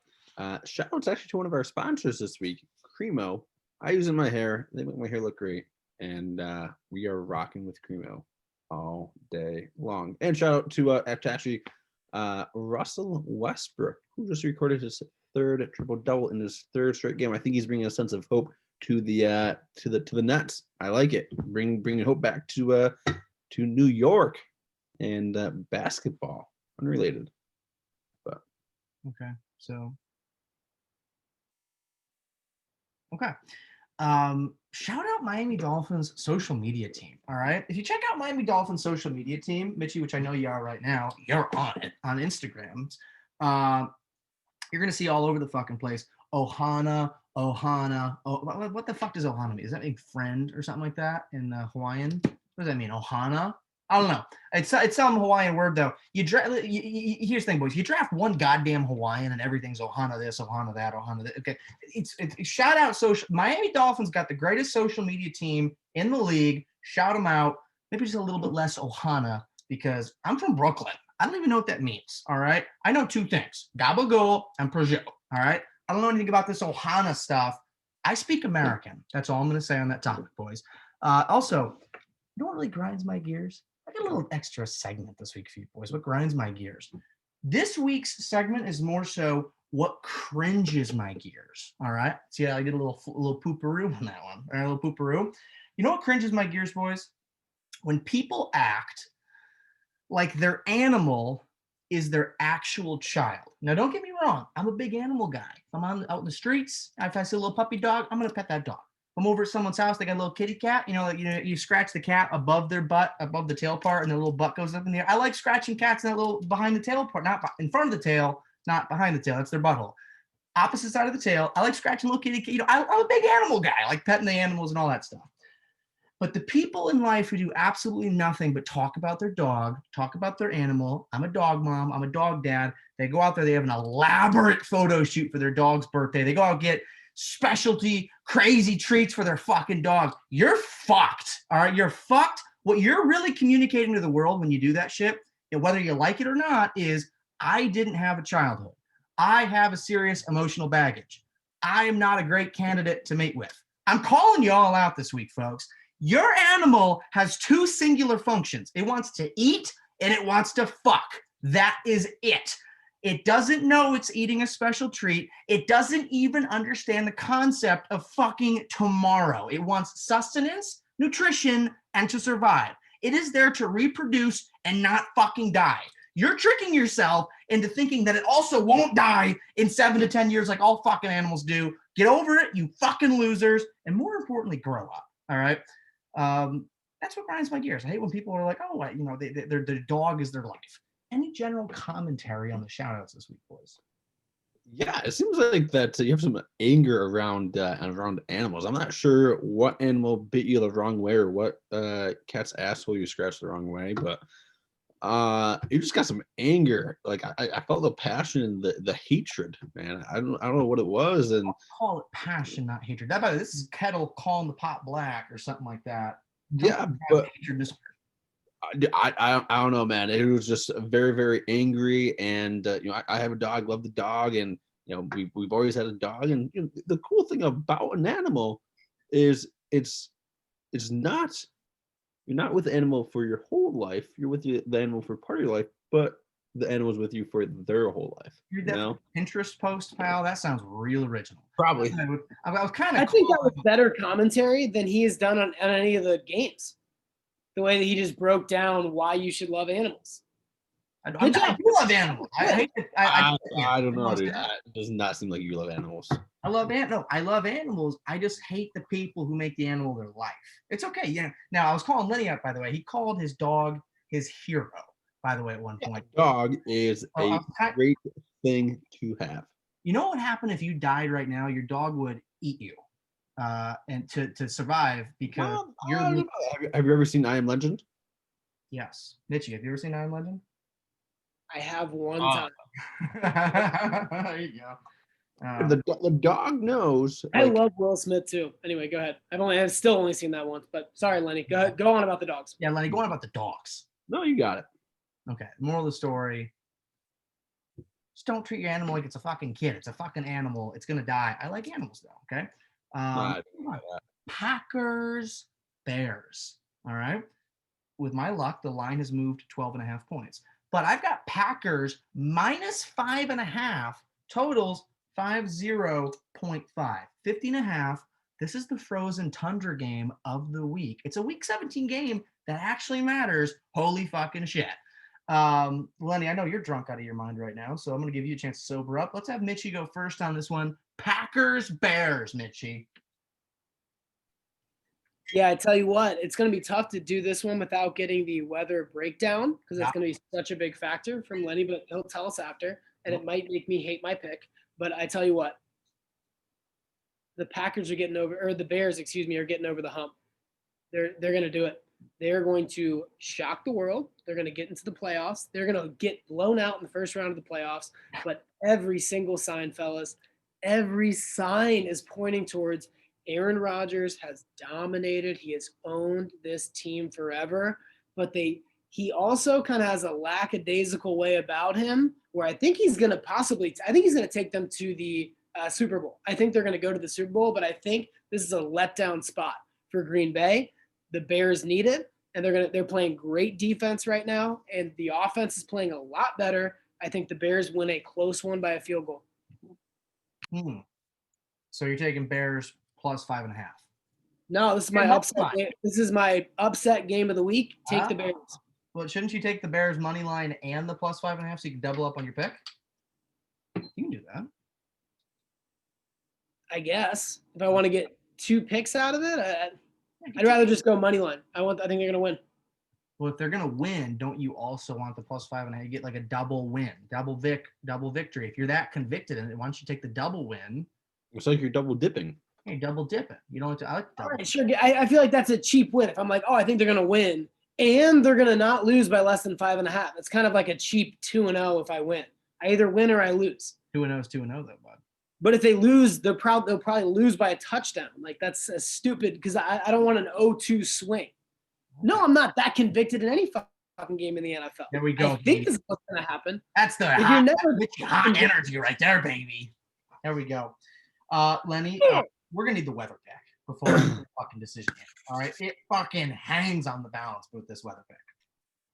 Shout out's actually to one of our sponsors this week, Cremo. I use it in my hair. They make my hair look great. And we are rocking with Cremo all day long. And shout out to actually Russell Westbrook, who just recorded his third triple-double in his third straight game. I think he's bringing a sense of hope to the Nets. I like it. Bringing hope back to New York and basketball. Unrelated. But okay. So okay. Shout out Miami Dolphins social media team. All right. If you check out Miami Dolphins social media team, Mitchy, which I know you are right now, you're on it on Instagram. You're gonna see all over the fucking place. Ohana. What the fuck does Ohana mean? Does that mean friend or something like that in Hawaiian? What does that mean? Ohana? I don't know. It's some Hawaiian word though. Here's the thing, boys. You draft one goddamn Hawaiian and everything's Ohana this, Ohana that, Ohana that. Okay, it's shout out social. Miami Dolphins got the greatest social media team in the league. Shout them out. Maybe just a little bit less Ohana because I'm from Brooklyn. I don't even know what that means. All right, I know two things: gabagool and prosciutto. All right, I don't know anything about this Ohana stuff. I speak American. That's all I'm going to say on that topic, boys. Also, you know what really grinds my gears? I got a little extra segment this week for you boys. What grinds my gears? This week's segment is more so what cringes my gears. All right. See, I did a little pooperoo on that one. All right, a little pooperoo. You know what cringes my gears, boys? When people act like their animal is their actual child. Now, don't get me wrong. I'm a big animal guy. If I'm out in the streets, if I see a little puppy dog, I'm going to pet that dog. I'm over at someone's house, they got a little kitty cat. You scratch the cat above their butt, above the tail part, and their little butt goes up in the air. I like scratching cats in that little behind the tail part, not in front of the tail, not behind the tail. That's their butthole. Opposite side of the tail. I like scratching little kitty cat. I'm a big animal guy. I like petting the animals and all that stuff. But the people in life who do absolutely nothing but talk about their dog, talk about their animal. I'm a dog mom. I'm a dog dad. They go out there. They have an elaborate photo shoot for their dog's birthday. They go out and get specialty crazy treats for their fucking dogs. You're fucked. All right. You're fucked. What you're really communicating to the world when you do that shit, and whether you like it or not, is I didn't have a childhood. I have a serious emotional baggage. I am not a great candidate to mate with. I'm calling you all out this week, folks. Your animal has two singular functions. It wants to eat and it wants to fuck. That is it. It doesn't know it's eating a special treat. It doesn't even understand the concept of fucking tomorrow. It wants sustenance, nutrition, and to survive. It is there to reproduce and not fucking die. You're tricking yourself into thinking that it also won't die in 7 to 10 years like all fucking animals do. Get over it, you fucking losers, and more importantly, grow up. All right. That's what grinds my gears. I hate when people are like, oh, their dog is their life. Any general commentary on the shoutouts this week, boys? Yeah, it seems like that you have some anger around animals. I'm not sure what animal bit you the wrong way or what cat's asshole you scratched the wrong way, but you just got some anger. Like I felt the passion and the hatred, man. I don't know what it was, and I'll call it passion, not hatred. This is kettle calling the pot black or something like that. Yeah, but I don't know, man. It was just very, very angry, and I have a dog, love the dog, and we've always had a dog, and the cool thing about an animal is it's not. You're not with the animal for your whole life. You're with the animal for part of your life, but the animal's with you for their whole life. You're definitely Pinterest post, pal. That sounds real original. Probably. I was kind of. I think that was better commentary than he has done on any of the games. The way that he just broke down why you should love animals. I do love animals. I don't know, dude. It does not seem like you love animals. I love animals. I just hate the people who make the animal their life. It's okay. Yeah. Now I was calling Lenny out, by the way. He called his dog his hero, by the way, at one point. Dog is a great thing to have. You know what happened if you died right now? Your dog would eat you, and to survive because you're. Have you ever seen I Am Legend? Yes, Mitchy. Have you ever seen I Am Legend? I have one time. There you go. The dog knows. I love Will Smith too. Anyway, go ahead. I've still only seen that once, but sorry, Lenny. Go on about the dogs. Yeah, Lenny, go on about the dogs. No, you got it. Okay. Moral of the story. Just don't treat your animal like it's a fucking kid. It's a fucking animal. It's gonna die. I like animals though. Okay. Packers, Bears. All right. With my luck, the line has moved to 12.5 points. But I've got Packers minus 5.5, totals 50.5. 50.5. This is the frozen tundra game of the week. It's a week 17 game that actually matters. Holy fucking shit. Lenny, I know you're drunk out of your mind right now, so I'm going to give you a chance to sober up. Let's have Mitchy go first on this one. Packers, Bears, Mitchy. Yeah, I tell you what, it's going to be tough to do this one without getting the weather breakdown because it's going to be such a big factor from Lenny, but he'll tell us after, and it might make me hate my pick. But I tell you what, the Packers are getting over, or the Bears, are getting over the hump. They're going to do it. They're going to shock the world. They're going to get into the playoffs. They're going to get blown out in the first round of the playoffs. But every single sign, fellas, every sign is pointing towards Aaron Rodgers has dominated. He has owned this team forever. But he also kind of has a lackadaisical way about him where I think he's going to take them to the Super Bowl. I think they're going to go to the Super Bowl, but I think this is a letdown spot for Green Bay. The Bears need it, and they're playing great defense right now, and the offense is playing a lot better. I think the Bears win a close one by a field goal. So you're taking Bears plus 5.5. No, this is my upset game. This is my upset game of the week. Take the Bears. Well, shouldn't you take the Bears money line and the plus 5.5 so you can double up on your pick? You can do that. I guess if I want to get 2 picks out of it. I'd rather just go money line. I think they're gonna win. Well, if they're gonna win, don't you also want the +5.5? You get like a double win, double victory. If you're that convicted in it, why don't you take the double win? It's like you're double dipping. Hey, double dip it. You don't have to. I like All double. right, sure. I feel like that's a cheap win. If I'm like, oh, I think they're gonna win, and they're gonna not lose by less than 5.5. It's kind of like a cheap 2-0 if I win. I either win or I lose. 2-0 is 2-0 though, bud. But if they lose, they'll probably lose by a touchdown. Like that's a stupid because I don't want an 0-2 swing. No, I'm not that convicted in any fucking game in the NFL. There we go. I think this is what's gonna happen. That's the If you're hot, never hot energy right there, baby. There we go. Lenny, we're gonna need the weather pick before we make a fucking decision here. All right, it fucking hangs on the balance with this weather pick.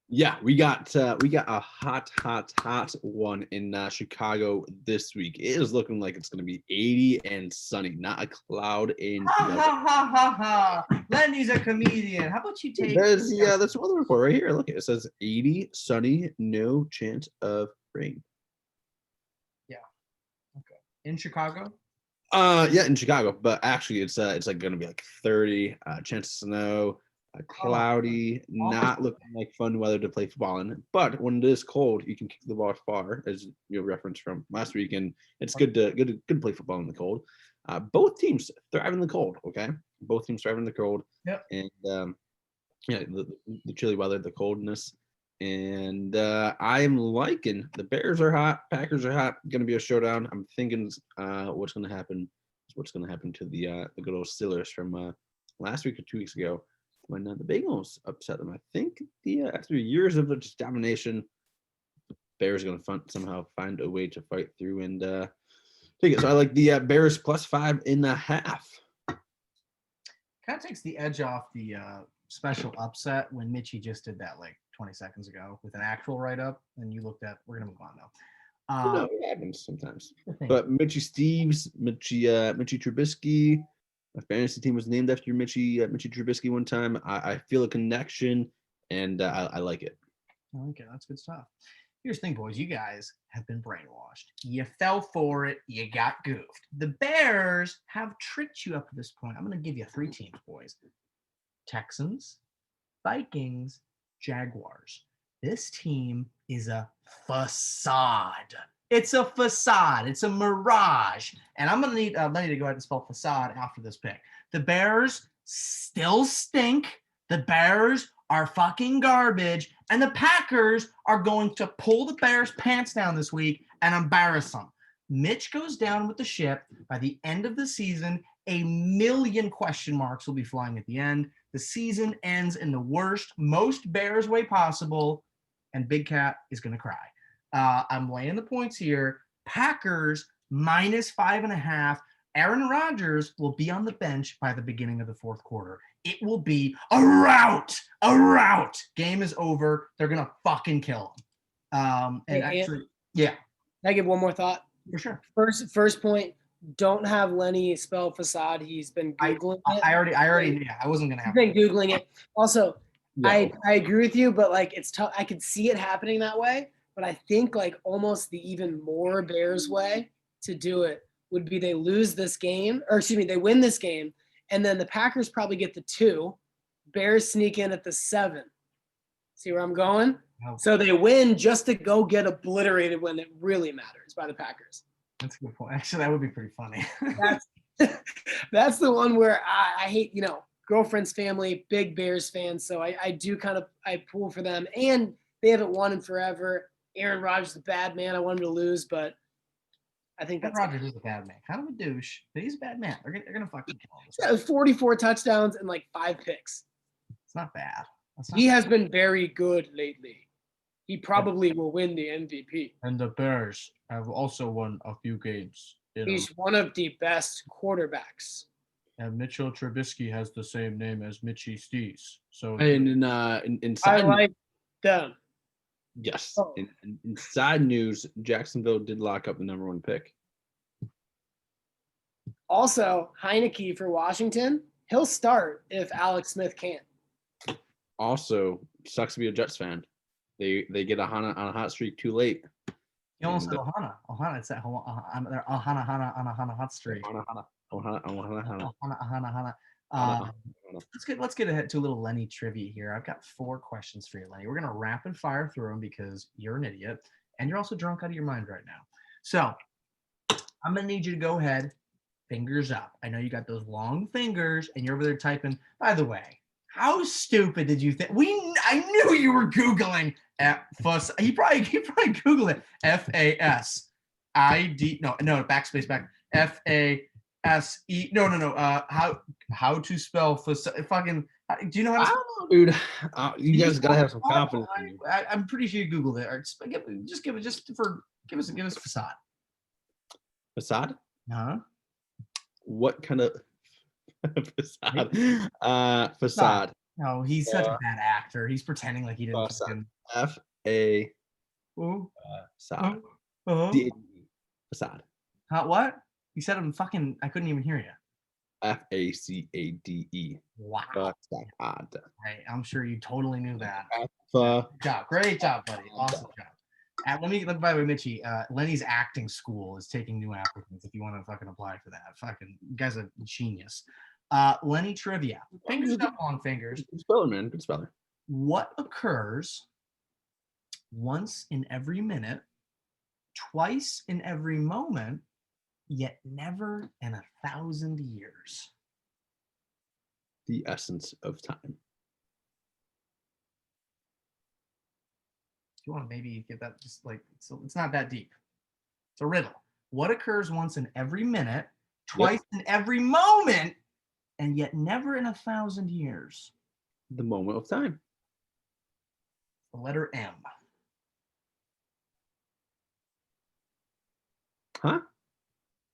Yeah, we got a hot one in Chicago this week. It is looking like it's going to be 80 and sunny, not a cloud in. Ha ha ha ha ha! Lenny's a comedian. How about you take? There's that's weather report right here. Look, it says 80, sunny, no chance of rain. Yeah. Okay. In Chicago. Yeah, in Chicago, but actually it's like going to be like 30, chance of snow. Cloudy, not looking like fun weather to play football in. But when it is cold, you can kick the ball far, as you referenced from last week, and it's good to play football in the cold. Both teams thrive in the cold. Okay, both teams thrive in the cold. Yep. And the chilly weather, the coldness, and I am liking the Bears are hot, Packers are hot. Going to be a showdown. I'm thinking what's going to happen. What's going to happen to the good old Steelers from last week or 2 weeks ago, when the Bengals upset them. I think after years of just domination, the Bears are going to somehow find a way to fight through and take it. So I like the Bears +5.5. Kind of takes the edge off the special upset when Mitchy just did that like 20 seconds ago with an actual write-up, and you looked at. We're gonna move on now. No, it happens sometimes. But Mitchy Steez, Mitchy Trubisky. My fantasy team was named after Mitchy Trubisky one time. I feel a connection, and I like it. Okay, that's good stuff. Here's the thing, boys. You guys have been brainwashed. You fell for it. You got goofed. The Bears have tricked you up to this point. I'm going to give you 3 teams, boys. Texans, Vikings, Jaguars. This team is a facade. It's a facade. It's a mirage. And I'm going to need Lenny to go ahead and spell facade after this pick. The Bears still stink. The Bears are fucking garbage. And the Packers are going to pull the Bears' pants down this week and embarrass them. Mitch goes down with the ship. By the end of the season, 1,000,000 question marks will be flying at the end. The season ends in the worst, most Bears way possible. And Big Cat is going to cry. I'm laying the points here. Packers -5.5. Aaron Rodgers will be on the bench by the beginning of the 4th quarter. It will be a rout. A rout. Game is over. They're going to fucking kill him. Yeah. Can I give one more thought? For sure. First point, don't have Lenny spell facade. He's been Googling it. I already knew. I wasn't going to have He's been Googling it. Also, I agree with you, but like it's tough. I could see it happening that way. But I think like almost the even more Bears way to do it would be they lose this game, or excuse me, they win this game, and then the Packers probably get the 2. Bears sneak in at the 7. See where I'm going? Oh. So they win just to go get obliterated when it really matters by the Packers. That's a good point. Actually, that would be pretty funny. That's the one where I hate, girlfriend's family, big Bears fans. So I do I pull for them, and they haven't won in forever. Aaron Rodgers is a bad man. I want him to lose, but I think that's Rodgers is a bad man. Kind of a douche, but he's a bad man. They're gonna fucking kill him. 44 touchdowns and like 5 picks. It's not bad. He has been very good lately. He probably will win the MVP. And the Bears have also won a few games. He's one of the best quarterbacks. And Mitchell Trubisky has the same name as Mitchy Steez. So in I like them. Yes. Oh. In side news, Jacksonville did lock up the number 1 pick. Also, Heineke for Washington, he'll start if Alex Smith can't. Also, sucks to be a Jets fan. They get Ohana on a hot streak too late. You almost said Ohana. Ohana, it's that Ohana on a hot streak. Hana. Let's get ahead to a little Lenny trivia here. I've got 4 questions for you, Lenny. We're gonna rapid fire through them because you're an idiot and you're also drunk out of your mind right now. So I'm gonna need you to go ahead, fingers up. I know you got those long fingers and you're over there typing. By the way, how stupid did you think? I knew you were Googling fuss. He probably Googled it. FASID. No, backspace back. FASE. No. How to spell fuss? Fucking. Do you know how to? I don't know, dude. You guys gotta have some confidence. In you. I'm pretty sure you Googled it. Or give us facade. Facade? Huh? What kind of facade? Facade. No, he's such a bad actor. He's pretending like he didn't. Facade. F-A. Facade. D-A-D-E. Facade. What? You said I'm fucking. I couldn't even hear you. F-A-C-A-D-E. Wow. Facade. Right. I'm sure you totally knew that. Good job. Great job, buddy. Awesome job. By the way, Mitchy, Lenny's acting school is taking new applicants if you want to fucking apply for that. Fucking, you guys are genius. Lenny trivia. Fingers up, long fingers. Good speller, man. Good speller. What occurs once in every minute, twice in every moment, yet never in 1,000 years? The essence of time. If you want to maybe get that, just like, so it's not that deep. It's a riddle. What occurs once in every minute, twice in every moment, and yet never in 1,000 years? The moment of time. The letter M. Huh?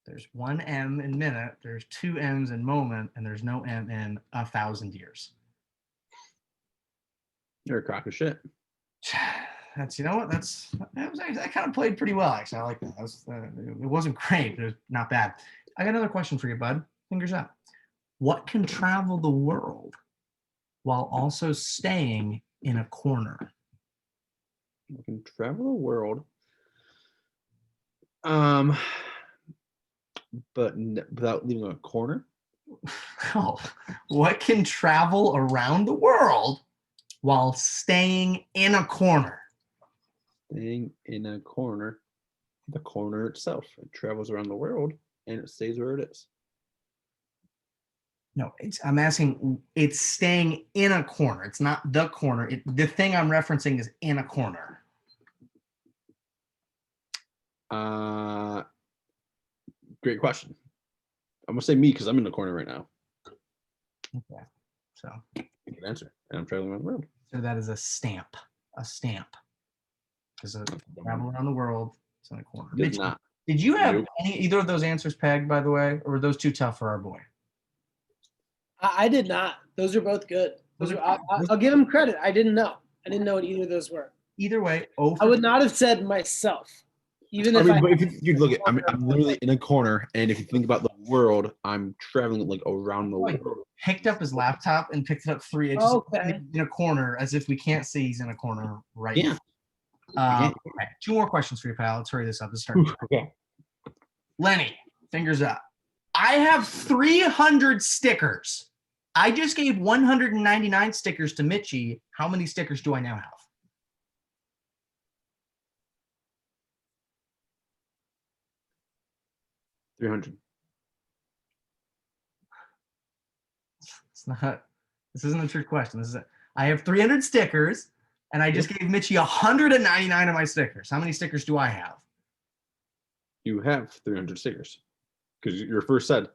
There's 1 M in minute, there's 2 M's in moment, and there's no M in 1,000 years. You're a crock of shit. You know what? That kind of played pretty well, actually. I like that. It wasn't great, but it was not bad. I got another question for you, bud. Fingers up. What can travel the world while also staying in a corner? You can travel the world, but without leaving a corner. Oh, what can travel around the world while staying in a corner? Staying in a corner, the corner itself. It travels around the world and it stays where it is. No, I'm asking, it's staying in a corner. It's not the corner. The thing I'm referencing is in a corner. Great question. I'm gonna say me because I'm in the corner right now. Okay, so Good answer. And I'm traveling around the world. So that is a stamp. A stamp. Because travel around the world, it's in a corner. Did Mitch, not. did you have Nope. either of those answers pegged, by the way, or were those too tough for our boy? I did not. Those are both good. I'll give him credit. I didn't know. I didn't know what either of those were. Either way, I would not have said myself. Even I if mean, but if you look at, I'm literally in a corner, and if you think about the world, I'm traveling like around the world. picked up his laptop and picked it up 3 inches in a corner, as if we can't see he's in a corner right now. Okay, 2 more questions for you, pal. Let's hurry this up. Let's start. Okay. Lenny, fingers up. I have 300 stickers. I just gave 199 stickers to Mitchy. How many stickers do I now have? $300. This isn't a trick question. I have 300 stickers, and I just gave Mitchy 199 of my stickers. How many stickers do I have? You have 300 stickers. Because your first said,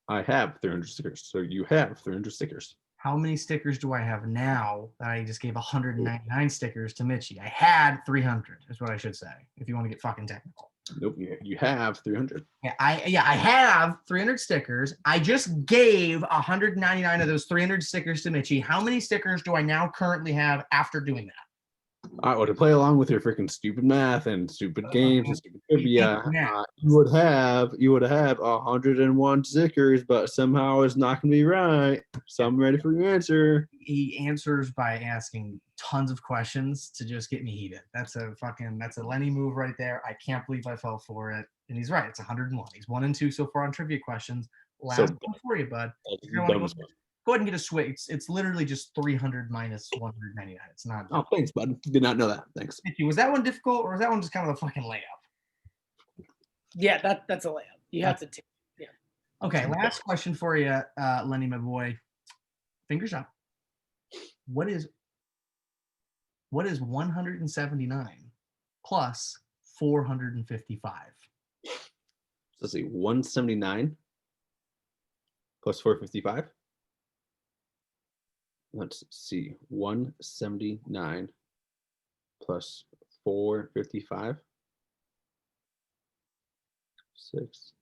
I have 300 stickers. So you have 300 stickers. How many stickers do I have now that I just gave 199 stickers to Mitchy? I had 300, is what I should say, if you want to get fucking technical. Nope, you have 300. Yeah, I have 300 stickers. I just gave 199 of those 300 stickers to Mitchy. How many stickers do I now currently have after doing that? All right, well, to play along with your freaking stupid math and stupid games and stupid trivia, you would have 101 stickers, but somehow it's not going to be right. So I'm ready for your answer. He answers by asking tons of questions to just get me heated. That's a Lenny move right there. I can't believe I fell for it. And he's right. It's 101. He's 1 and 2 so far on trivia questions. Last So one for you, bud. that's If the you wanna dumbest one. go ahead and get a switch. It's literally just 300 minus 199. It's not. Oh, thanks, bud. Did not know that. Thanks. Was that one difficult, or was that one just kind of a fucking layup? Yeah, that's a layup. You have to take. Yeah. Okay, last question for you, Lenny, my boy. Fingers up. What is 179 plus 455? So let's see, 179 plus 455. Let's see, 179 plus 455. 6.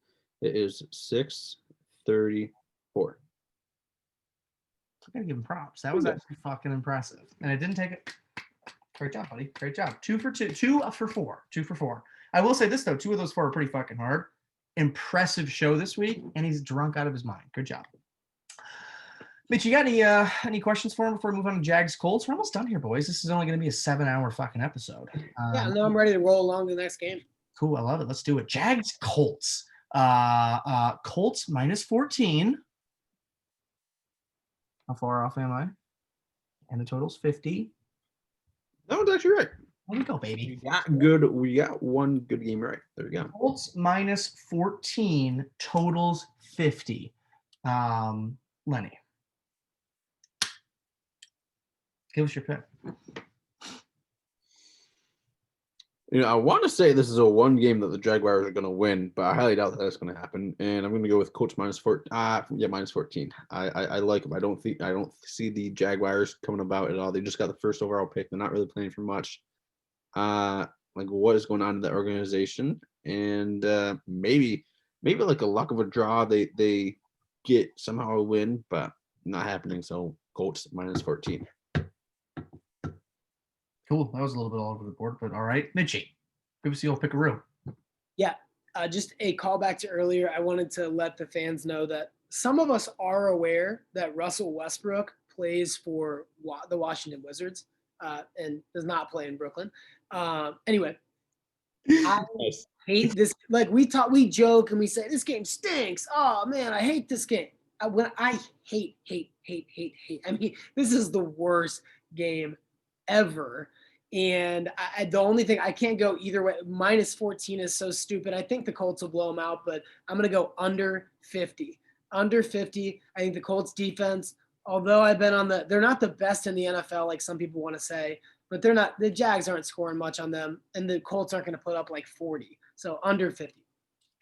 It is 634. I gotta give him props. That was actually fucking impressive, and it didn't take it. Great job, buddy. Great job. 2 for 2. 2 for 4. 2 for 4. I will say this though: 2 of those 4 are pretty fucking hard. Impressive show this week, and he's drunk out of his mind. Good job, Mitch. You got any questions for him before we move on to Jags Colts? We're almost done here, boys. This is only going to be a 7-hour fucking episode. Yeah, no, I'm ready to roll along to the next game. Cool. I love it. Let's do it. Jags Colts. Colts minus 14. How far off am I? And the total's 50. That one's actually right. There we go, baby. We got one good game right. There we go. Colts minus 14, totals 50. Lenny, give us your pick. I want to say this is a one game that the Jaguars are going to win, but I highly doubt that that's going to happen. And I'm going to go with Colts minus 4. Minus 14. I like them. I don't see the Jaguars coming about at all. They just got the first overall pick. They're not really playing for much. Like what is going on in that organization? And maybe like a luck of a draw, they get somehow a win, but not happening. So Colts minus 14. Cool. That was a little bit all over the board, but all right. Mitchy, give us the old pickaroo. Yeah, just a callback to earlier. I wanted to let the fans know that some of us are aware that Russell Westbrook plays for the Washington Wizards and does not play in Brooklyn. Anyway, I hate this. Like we joke and we say this game stinks. Oh man, I hate this game. I hate. I mean, this is the worst game ever. And the only thing, I can't go either way. Minus 14 is so stupid. I think the Colts will blow them out, but I'm going to go under 50. Under 50. I think the Colts defense, although I've been they're not the best in the NFL, like some people want to say, but the Jags aren't scoring much on them, and the Colts aren't going to put up like 40. So under 50.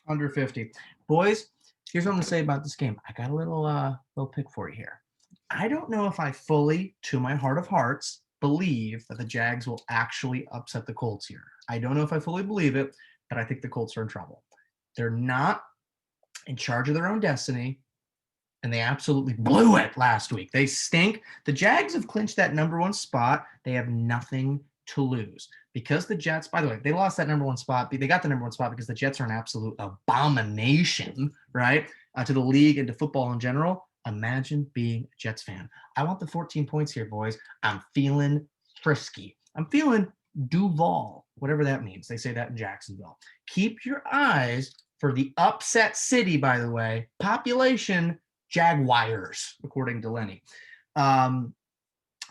Under 50. Boys, here's what I'm going to say about this game. I got a little pick for you here. I don't know if I fully, to my heart of hearts, believe that the Jags will actually upset the Colts here. I don't know if I fully believe it, but I think the Colts are in trouble. They're not in charge of their own destiny, and they absolutely blew it last week. They stink. The Jags have clinched that number 1 spot. They have nothing to lose because the Jets, by the way, they lost that number 1 spot. They got the number 1 spot because the Jets are an absolute abomination, right, to the league and to football in general. Imagine being a Jets fan. I want the 14 points here, boys. I'm feeling frisky. I'm feeling Duval, whatever that means. They say that in Jacksonville. Keep your eyes for the upset city, by the way. Population, Jaguars, according to Lenny. I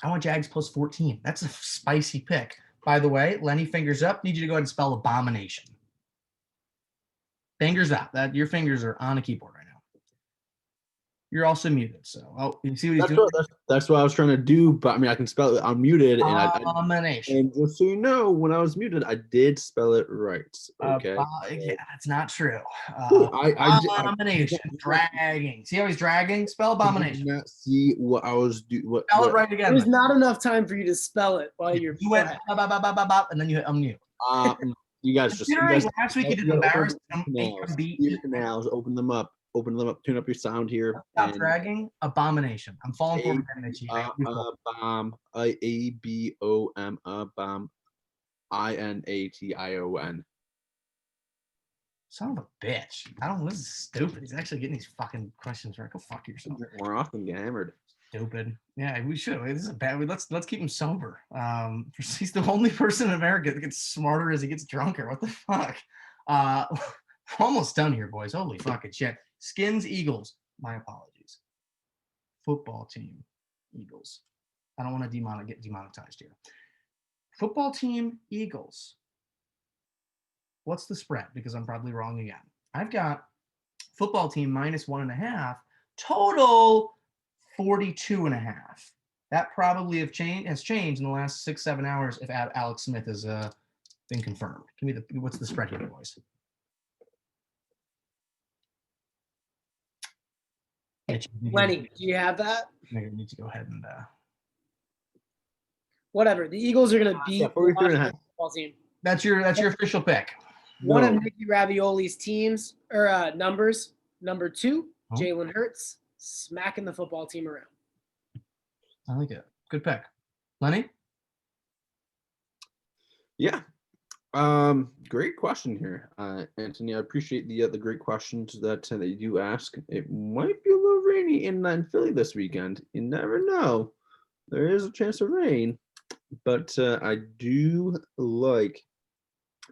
want Jags plus 14. That's a spicy pick. By the way, Lenny, fingers up. Need you to go ahead and spell abomination. Fingers up. Your fingers are on a keyboard right now. You're also muted, so you see what he's doing. That's what I was trying to do, but I mean I can spell it. I'm muted, and Abomination. And just so you know, when I was muted, I did spell it right. Okay. Yeah, that's not true. Abomination. Dragging. See how he's dragging? Spell abomination. I did not see what I was doing. Spell it right again. There's not enough time for you to spell it while you went and then you hit unmute. You guys just last week you did embarrass your canals, open them up, tune up your sound here. Stop dragging. Abomination. I'm falling for it. Bomb. A-B-O-M. Bomb. I-N-A-T-I-O-N. Son of a bitch. This is stupid. He's actually getting these fucking questions right. Go fuck yourself. More often get hammered. Stupid. Yeah, we should. This is a bad. Let's keep him sober. He's the only person in America that gets smarter as he gets drunker. What the fuck? We're almost done here, boys. Holy fucking shit. Skins, Eagles. My apologies. Football team, Eagles. I don't want to get demonetized here. Football team, Eagles. What's the spread? Because I'm probably wrong again. I've got football team -1.5. Total 42.5. That probably has changed in the last 6-7 hours if Alex Smith has been confirmed. Give me what's the spread here, boys? Lenny, do you have that? I need to go ahead and Whatever. The Eagles are going to beat the 43.5. Washington football team. that's your official pick. One of No. Nicky Ravioli's teams or numbers. Number 2, Oh. Jalen Hurts smacking the football team around. I like it. Good pick. Lenny? Yeah. Great question here, Antony. I appreciate the great questions that you do ask. It might be a little rainy in Philly this weekend. You never know. There is a chance of rain, but I do like.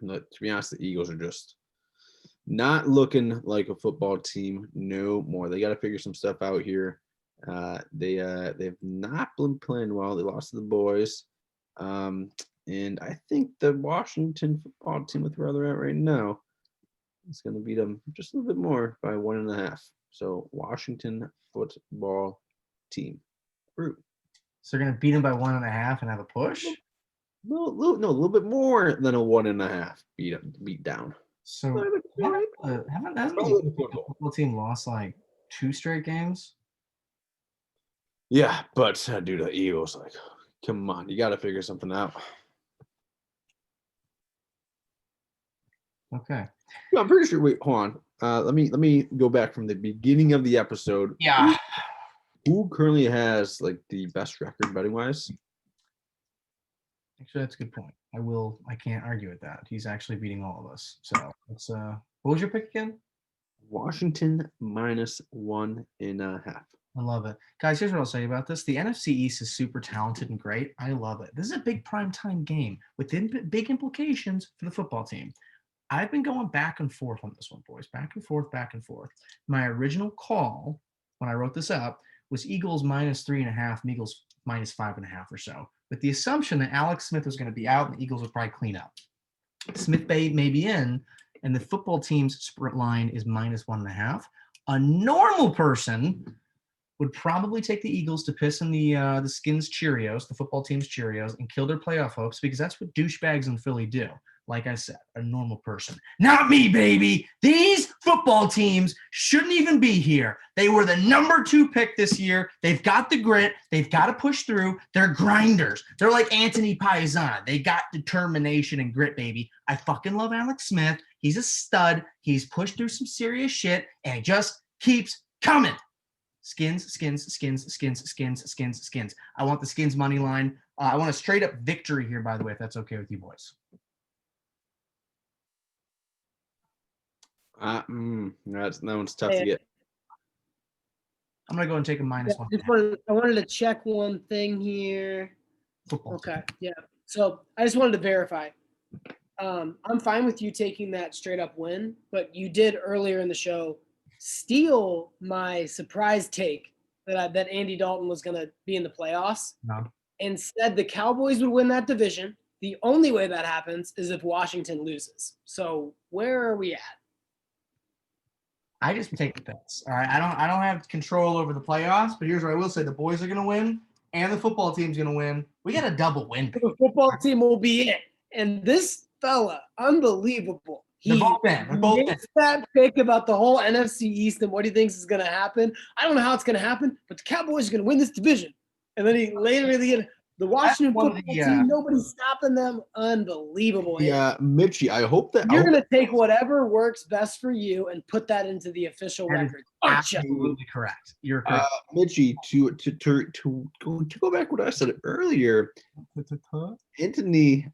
To be honest, the Eagles are just not looking like a football team no more. They got to figure some stuff out here. They've not been playing well. They lost to the boys. And I think the Washington football team, with where they're at right now, is going to beat them just a little bit more by 1.5. So Washington football team. Fruit. So they're going to beat him by 1.5 and have a push? No, a little bit more than a 1.5 beat down. So hasn't the football team lost like 2 straight games? Yeah, but dude, the Eagles, like, come on, you got to figure something out. Okay. I'm pretty sure. Wait, hold on. Let me go back from the beginning of the episode. Yeah. Who currently has like the best record betting wise? Actually, that's a good point. I can't argue with that. He's actually beating all of us. So let's what was your pick again? Washington -1.5. I love it. Guys, here's what I'll say about this. The NFC East is super talented and great. I love it. This is a big primetime game with big implications for the football team. I've been going back and forth on this one, boys. Back and forth, back and forth. My original call when I wrote this up was Eagles -3.5, Eagles -5.5 or so, with the assumption that Alex Smith was going to be out and the Eagles would probably clean up. Smith may be in, and the football team's sprint line is -1.5. A normal person would probably take the Eagles to piss in the Skins Cheerios, the football team's Cheerios, and kill their playoff hopes because that's what douchebags in Philly do. Like I said, a normal person. Not me, baby. These football teams shouldn't even be here. They were the number 2 pick this year. They've got the grit. They've got to push through. They're grinders. They're like Antony Paisan. They got determination and grit, baby. I fucking love Alex Smith. He's a stud. He's pushed through some serious shit, and it just keeps coming. Skins. I want the Skins money line. I want a straight up victory here, by the way, if that's okay with you boys. That one's tough to get. I'm gonna go and take a -1. I wanted to check one thing here. Football. Okay, yeah. So I just wanted to verify. I'm fine with you taking that straight up win, but you did earlier in the show steal my surprise take that Andy Dalton was going to be in the playoffs, and said the Cowboys would win that division. The only way that happens is if Washington loses. So where are we at? I just take the bets. All right. I don't have control over the playoffs, but here's what I will say. The boys are going to win and the football team's going to win. We got a double win. The football team will be it. And this fella, unbelievable. He makes that pick about the whole NFC East and what he thinks is going to happen. I don't know how it's going to happen, but the Cowboys are going to win this division. And then he later in the end, the Washington football team, nobody's stopping them. Unbelievable. Yeah, Mitchy, I hope that you're going to take whatever works best for you and put that into the official record. Absolutely correct. You're correct. Mitchy, to go back what I said earlier, Antony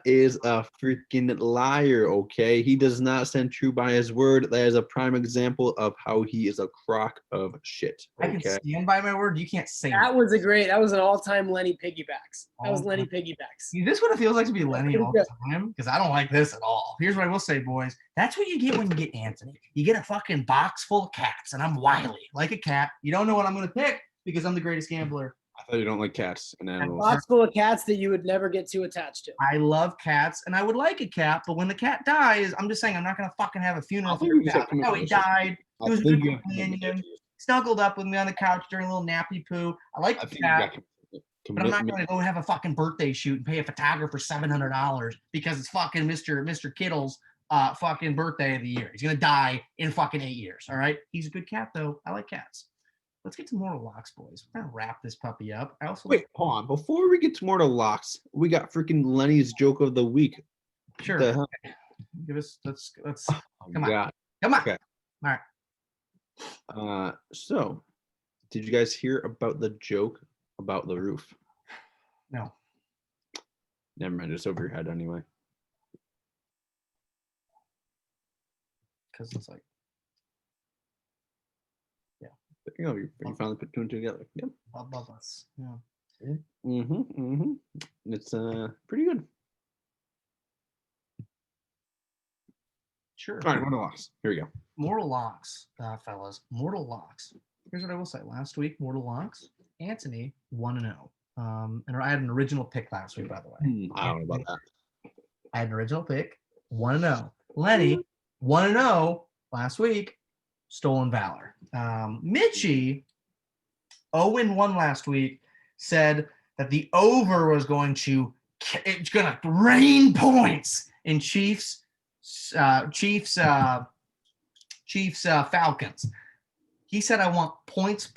is a freaking liar, okay? He does not stand true by his word. That is a prime example of how he is a crock of shit. Okay? I can stand by my word. You can't say that. That was an all-time Lenny piggybacks. That was Lenny piggybacks. This is what it feels like to be Lenny all the time, because I don't like this at all. Here's what I will say, boys. That's what you get when you get Antony. You get a fucking box full of cats, and I'm wily, like a cat. You don't know what I'm going to pick because I'm the greatest gambler. I thought you don't like cats and A animals. box full of cats that you would never get too attached to. I love cats, and I would like a cat, but when the cat dies, I'm just saying I'm not going to fucking have a funeral I for think a you just cat. have No, he died. He was a think good you have companion. commitment. Snuggled up with me on the couch during a little nappy poo. I like I the think you cat. got But I'm not commitment. going to go have a fucking birthday shoot and pay a photographer $700 because it's fucking Mr. Kittle's fucking birthday of the year. He's going to die in fucking 8 years. All right. He's a good cat, though. I like cats. Let's get to Mortal Locks, boys. We're going to wrap this puppy up. I also Wait, hold on. Before we get to Mortal Locks, we got freaking Lenny's joke of the week. sure. The hell? Give us let's Oh Come on. God. come on. Okay. All right. So, did you guys hear about the joke about the roof? No. Never mind. It's over your head anyway. Because it's like, There you go. You finally put two and two together. Yep. above us. Yeah. It's pretty good. Sure. All right, Mortal Locks. Here we go. Mortal Locks, fellas. Mortal Locks. Here's what I will say. Last week, Mortal Locks, Antony 1-0. And I had an original pick last week, by the way. I don't know about that. I had an original pick, 1-0. Lenny, 1-0 last week, Stolen Valor. Mitchy, 0-1 last week, said that the over was going to rain points in Chiefs Falcons. He said, I want points.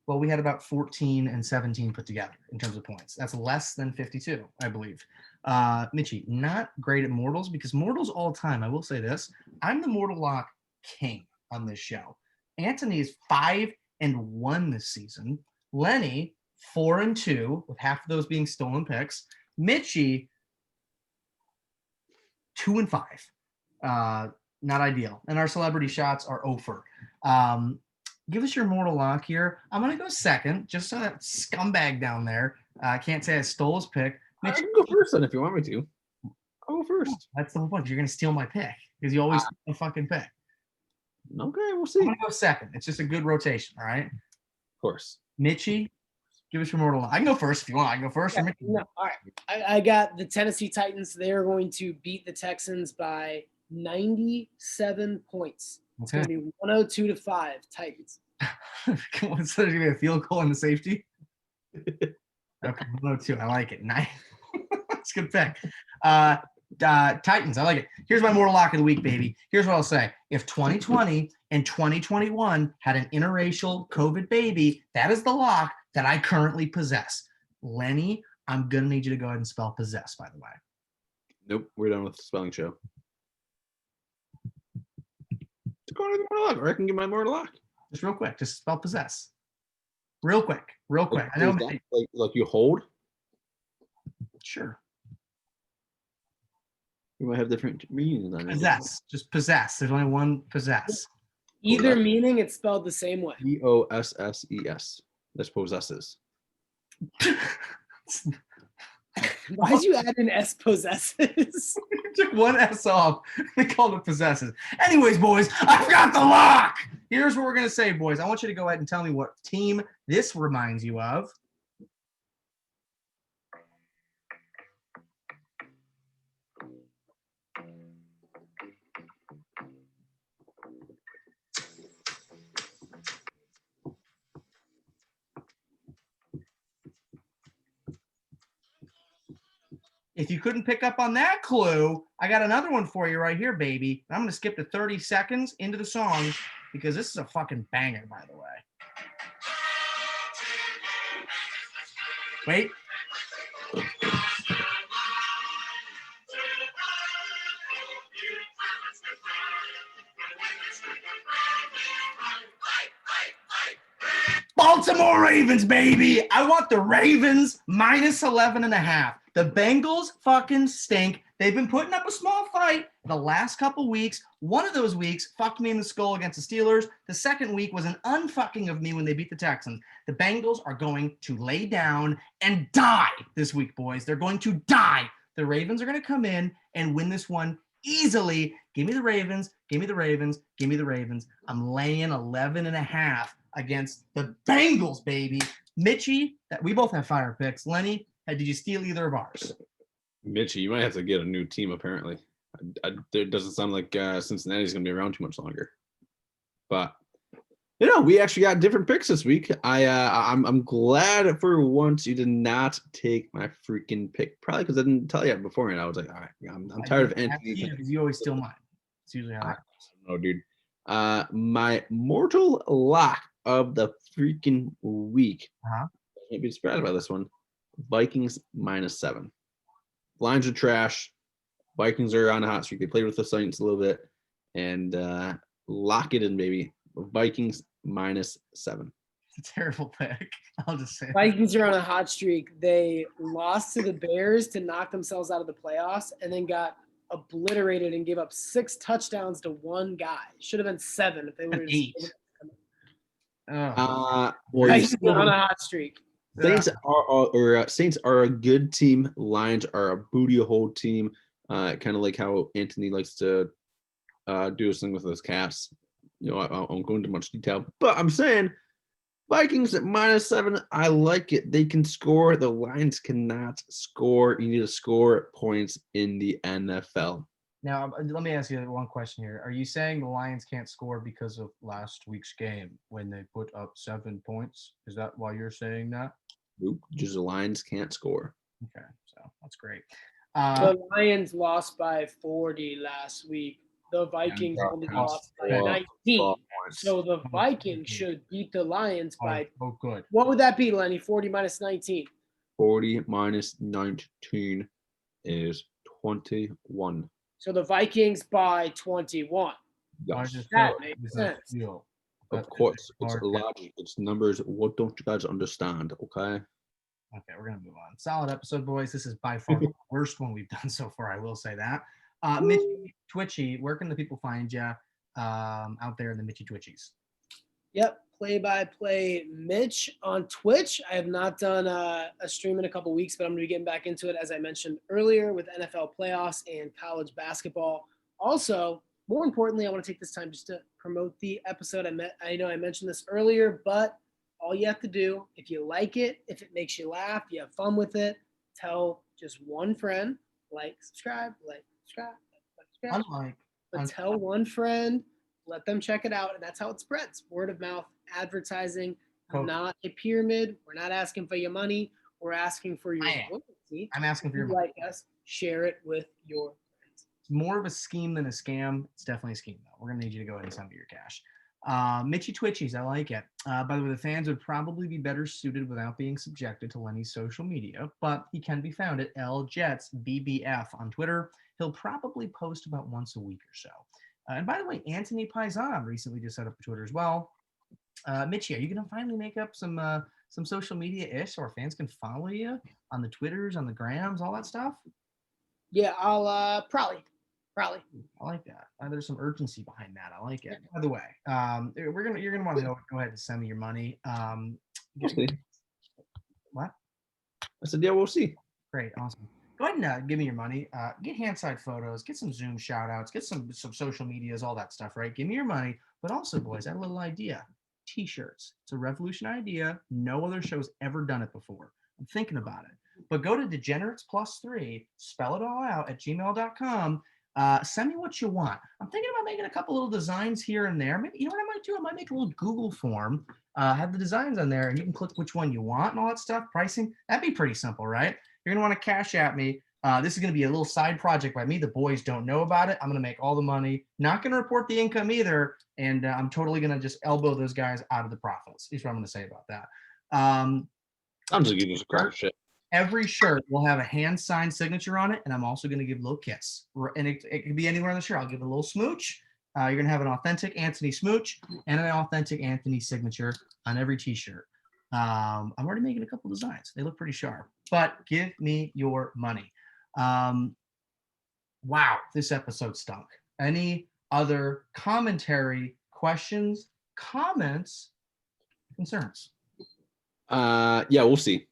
Well, we had about 14 and 17 put together in terms of points. That's less than 52, I believe. Mitchy, not great at mortals because mortals all time. I will say this. I'm the Mortal Lock king on this show. Antony is 5-1 this season. Lenny, 4-2, with half of those being stolen picks. Mitchy, 2-5. Not ideal. And our celebrity shots are over. Give us your Mortal Lock here. I'm going to go second, just so that scumbag down there can't say I stole his pick. I Mitch, can go first then if you want me to. I'll go first. that's the whole point. You're going to steal my pick because you always steal a fucking pick. Okay, we'll I'm see. going to go second. It's just a good rotation, all right? Of course. Mitchy, give us your Mortal Lock. I can go first if you want. I can go first. Yeah, Or Mitchy? no, all right. I got the Tennessee Titans. They are going to beat the Texans by 97 points. It's going to be 102-5 Titans. So there's going to be a field goal and the safety? Okay, 102. I like it. Nice. That's a good pick. Titans, I like it. Here's my Mortal Lock of the week, baby. Here's what I'll say. If 2020 and 2021 had an interracial COVID baby, that is the lock that I currently possess. Lenny, I'm going to need you to go ahead and spell possess, by the way. Nope, we're done with the spelling show. To go to the Mortal Lock, or I can get my Mortal Lock. Just real quick. Just spell possess. Real quick. I know. Like you hold. Sure. You might have different meanings on it. Possess. Just possess. There's only one possess. Either meaning it's spelled the same way. Possesses. That's possesses. Why'd you add an S possesses? Took one S off. They called it possesses. Anyways, boys, I've got the lock. Here's what we're going to say, boys. I want you to go ahead and tell me what team this reminds you of. If you couldn't pick up on that clue, I got another one for you right here, baby. I'm going to skip to 30 seconds into the song because this is a fucking banger, by the way. Wait. Baltimore Ravens, baby. I want the Ravens minus 11.5. The Bengals fucking stink. They've been putting up a small fight the last couple weeks. One of those weeks fucked me in the skull against the Steelers. The second week was an unfucking of me when they beat the Texans. The Bengals are going to lay down and die this week, boys. They're going to die. The Ravens are going to come in and win this one easily. Give me the Ravens. Give me the Ravens. Give me the Ravens. I'm laying 11.5 against the Bengals, baby. Mitchy, we both have fire picks. Lenny, did you steal either of ours? Mitchy, you might have to get a new team, apparently. It doesn't sound like Cincinnati's going to be around too much longer. But, we actually got different picks this week. I'm glad for once you did not take my freaking pick. Probably because I didn't tell you beforehand. I was like, all right, I'm tired of Antony. Because you always steal mine. It's usually how that goes. No, dude. My mortal lock of the freaking week. Can't be surprised by this one. Vikings -7. Lions are trash. Vikings are on a hot streak. They played with the Saints a little bit. And lock it in, baby. Vikings -7. It's a terrible pick. I'll just say Vikings are on a hot streak. They lost to the Bears to knock themselves out of the playoffs and then got obliterated and gave up 6 touchdowns to one guy. Should have been 7 if they would have 8. Vikings are on a hot streak. Saints are a good team. Lions are a booty hole team. Kind of like how Antony likes to do his thing with his cats. I won't go into much detail, but I'm saying Vikings at -7. I like it. They can score. The Lions cannot score. You need to score points in the NFL. Now, let me ask you one question here. Are you saying the Lions can't score because of last week's game when they put up 7 points? Is that why you're saying that? Nope. Just the Lions can't score. Okay, so that's great. The Lions lost by 40 last week. The Vikings only lost by 19. So the Vikings should beat the Lions by. Oh, good. What would that be, Lenny? 40 minus 19. 40 minus 19 is 21. So the Vikings by 21. Yes. That makes sense. Of course, it's logic. It's numbers. What don't you guys understand? Okay. Okay, we're gonna move on. Solid episode, boys. This is by far the worst one we've done so far. I will say that. Mitchy Twitchy, where can the people find you out there in the Mitchy Twitchies? Yep, play-by-play Mitch on Twitch. I have not done a stream in a couple weeks, but I'm going to be getting back into it, as I mentioned earlier, with NFL playoffs and college basketball. Also, more importantly, I want to take this time just to promote the episode. I know I mentioned this earlier, but all you have to do, if you like it, if it makes you laugh, you have fun with it, tell just one friend, subscribe. But tell one friend, let them check it out, and that's how it spreads. Word of mouth, advertising, not a pyramid. We're not asking for your money. We're asking for your loyalty. I'm asking for your money. Like us, share it with your friends. It's more of a scheme than a scam. It's definitely a scheme, though. We're going to need you to go ahead and send me your cash. Mitchy Twitchies, I like it. By the way, the fans would probably be better suited without being subjected to Lenny's social media, but he can be found at LJetsBBF on Twitter. He'll probably post about once a week or so. And by the way, Antony Paisan recently just set up a Twitter as well. Mitchy, are you going to finally make up some social media-ish so our fans can follow you on the Twitters, on the Grams, all that stuff? Yeah, I'll probably. I like that. There's some urgency behind that. I like it. By the way, you're gonna want to go ahead and send me your money. We'll see. What? I said, yeah, we'll see. Great, awesome. Go ahead and give me your money. Get hand-side photos. Get some Zoom shout-outs. Get some social medias, all that stuff, right? Give me your money. But also, boys, I have a little idea. T-shirts. It's a revolutionary idea. No other show's ever done it before. I'm thinking about it. But go to Degenerates +3, spell it all out at gmail.com. Send me what you want. I'm thinking about making a couple little designs here and there. Maybe, you know what I might do? I might make a little Google form, have the designs on there, and you can click which one you want and all that stuff. Pricing, that'd be pretty simple, right? You're going to want to cash at me. This is going to be a little side project by me. The boys don't know about it. I'm going to make all the money. Not going to report the income either. And I'm totally going to just elbow those guys out of the profits. Here's what I'm going to say about that. I'm just giving you a crap shit. Every shirt will have a hand-signed signature on it, and I'm also going to give a little kiss. And it could be anywhere on the shirt. I'll give a little smooch. You're going to have an authentic Antony smooch and an authentic Antony signature on every T-shirt. I'm already making a couple designs. They look pretty sharp. But give me your money. Wow, this episode stunk. Any other commentary, questions, comments, concerns? Yeah, we'll see.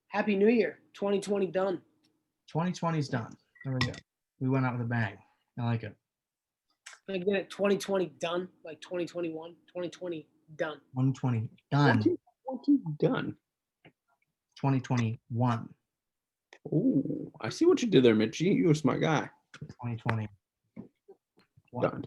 Happy New Year. 2020 done. 2020 is done. There we go. We went out with a bang. I like it. Like get it 2020 done, like 2021, 2020 done. 120 done. 2020 done. 2021. Ooh, I see what you did there, Mitchy. You're a smart guy. 2020. Done.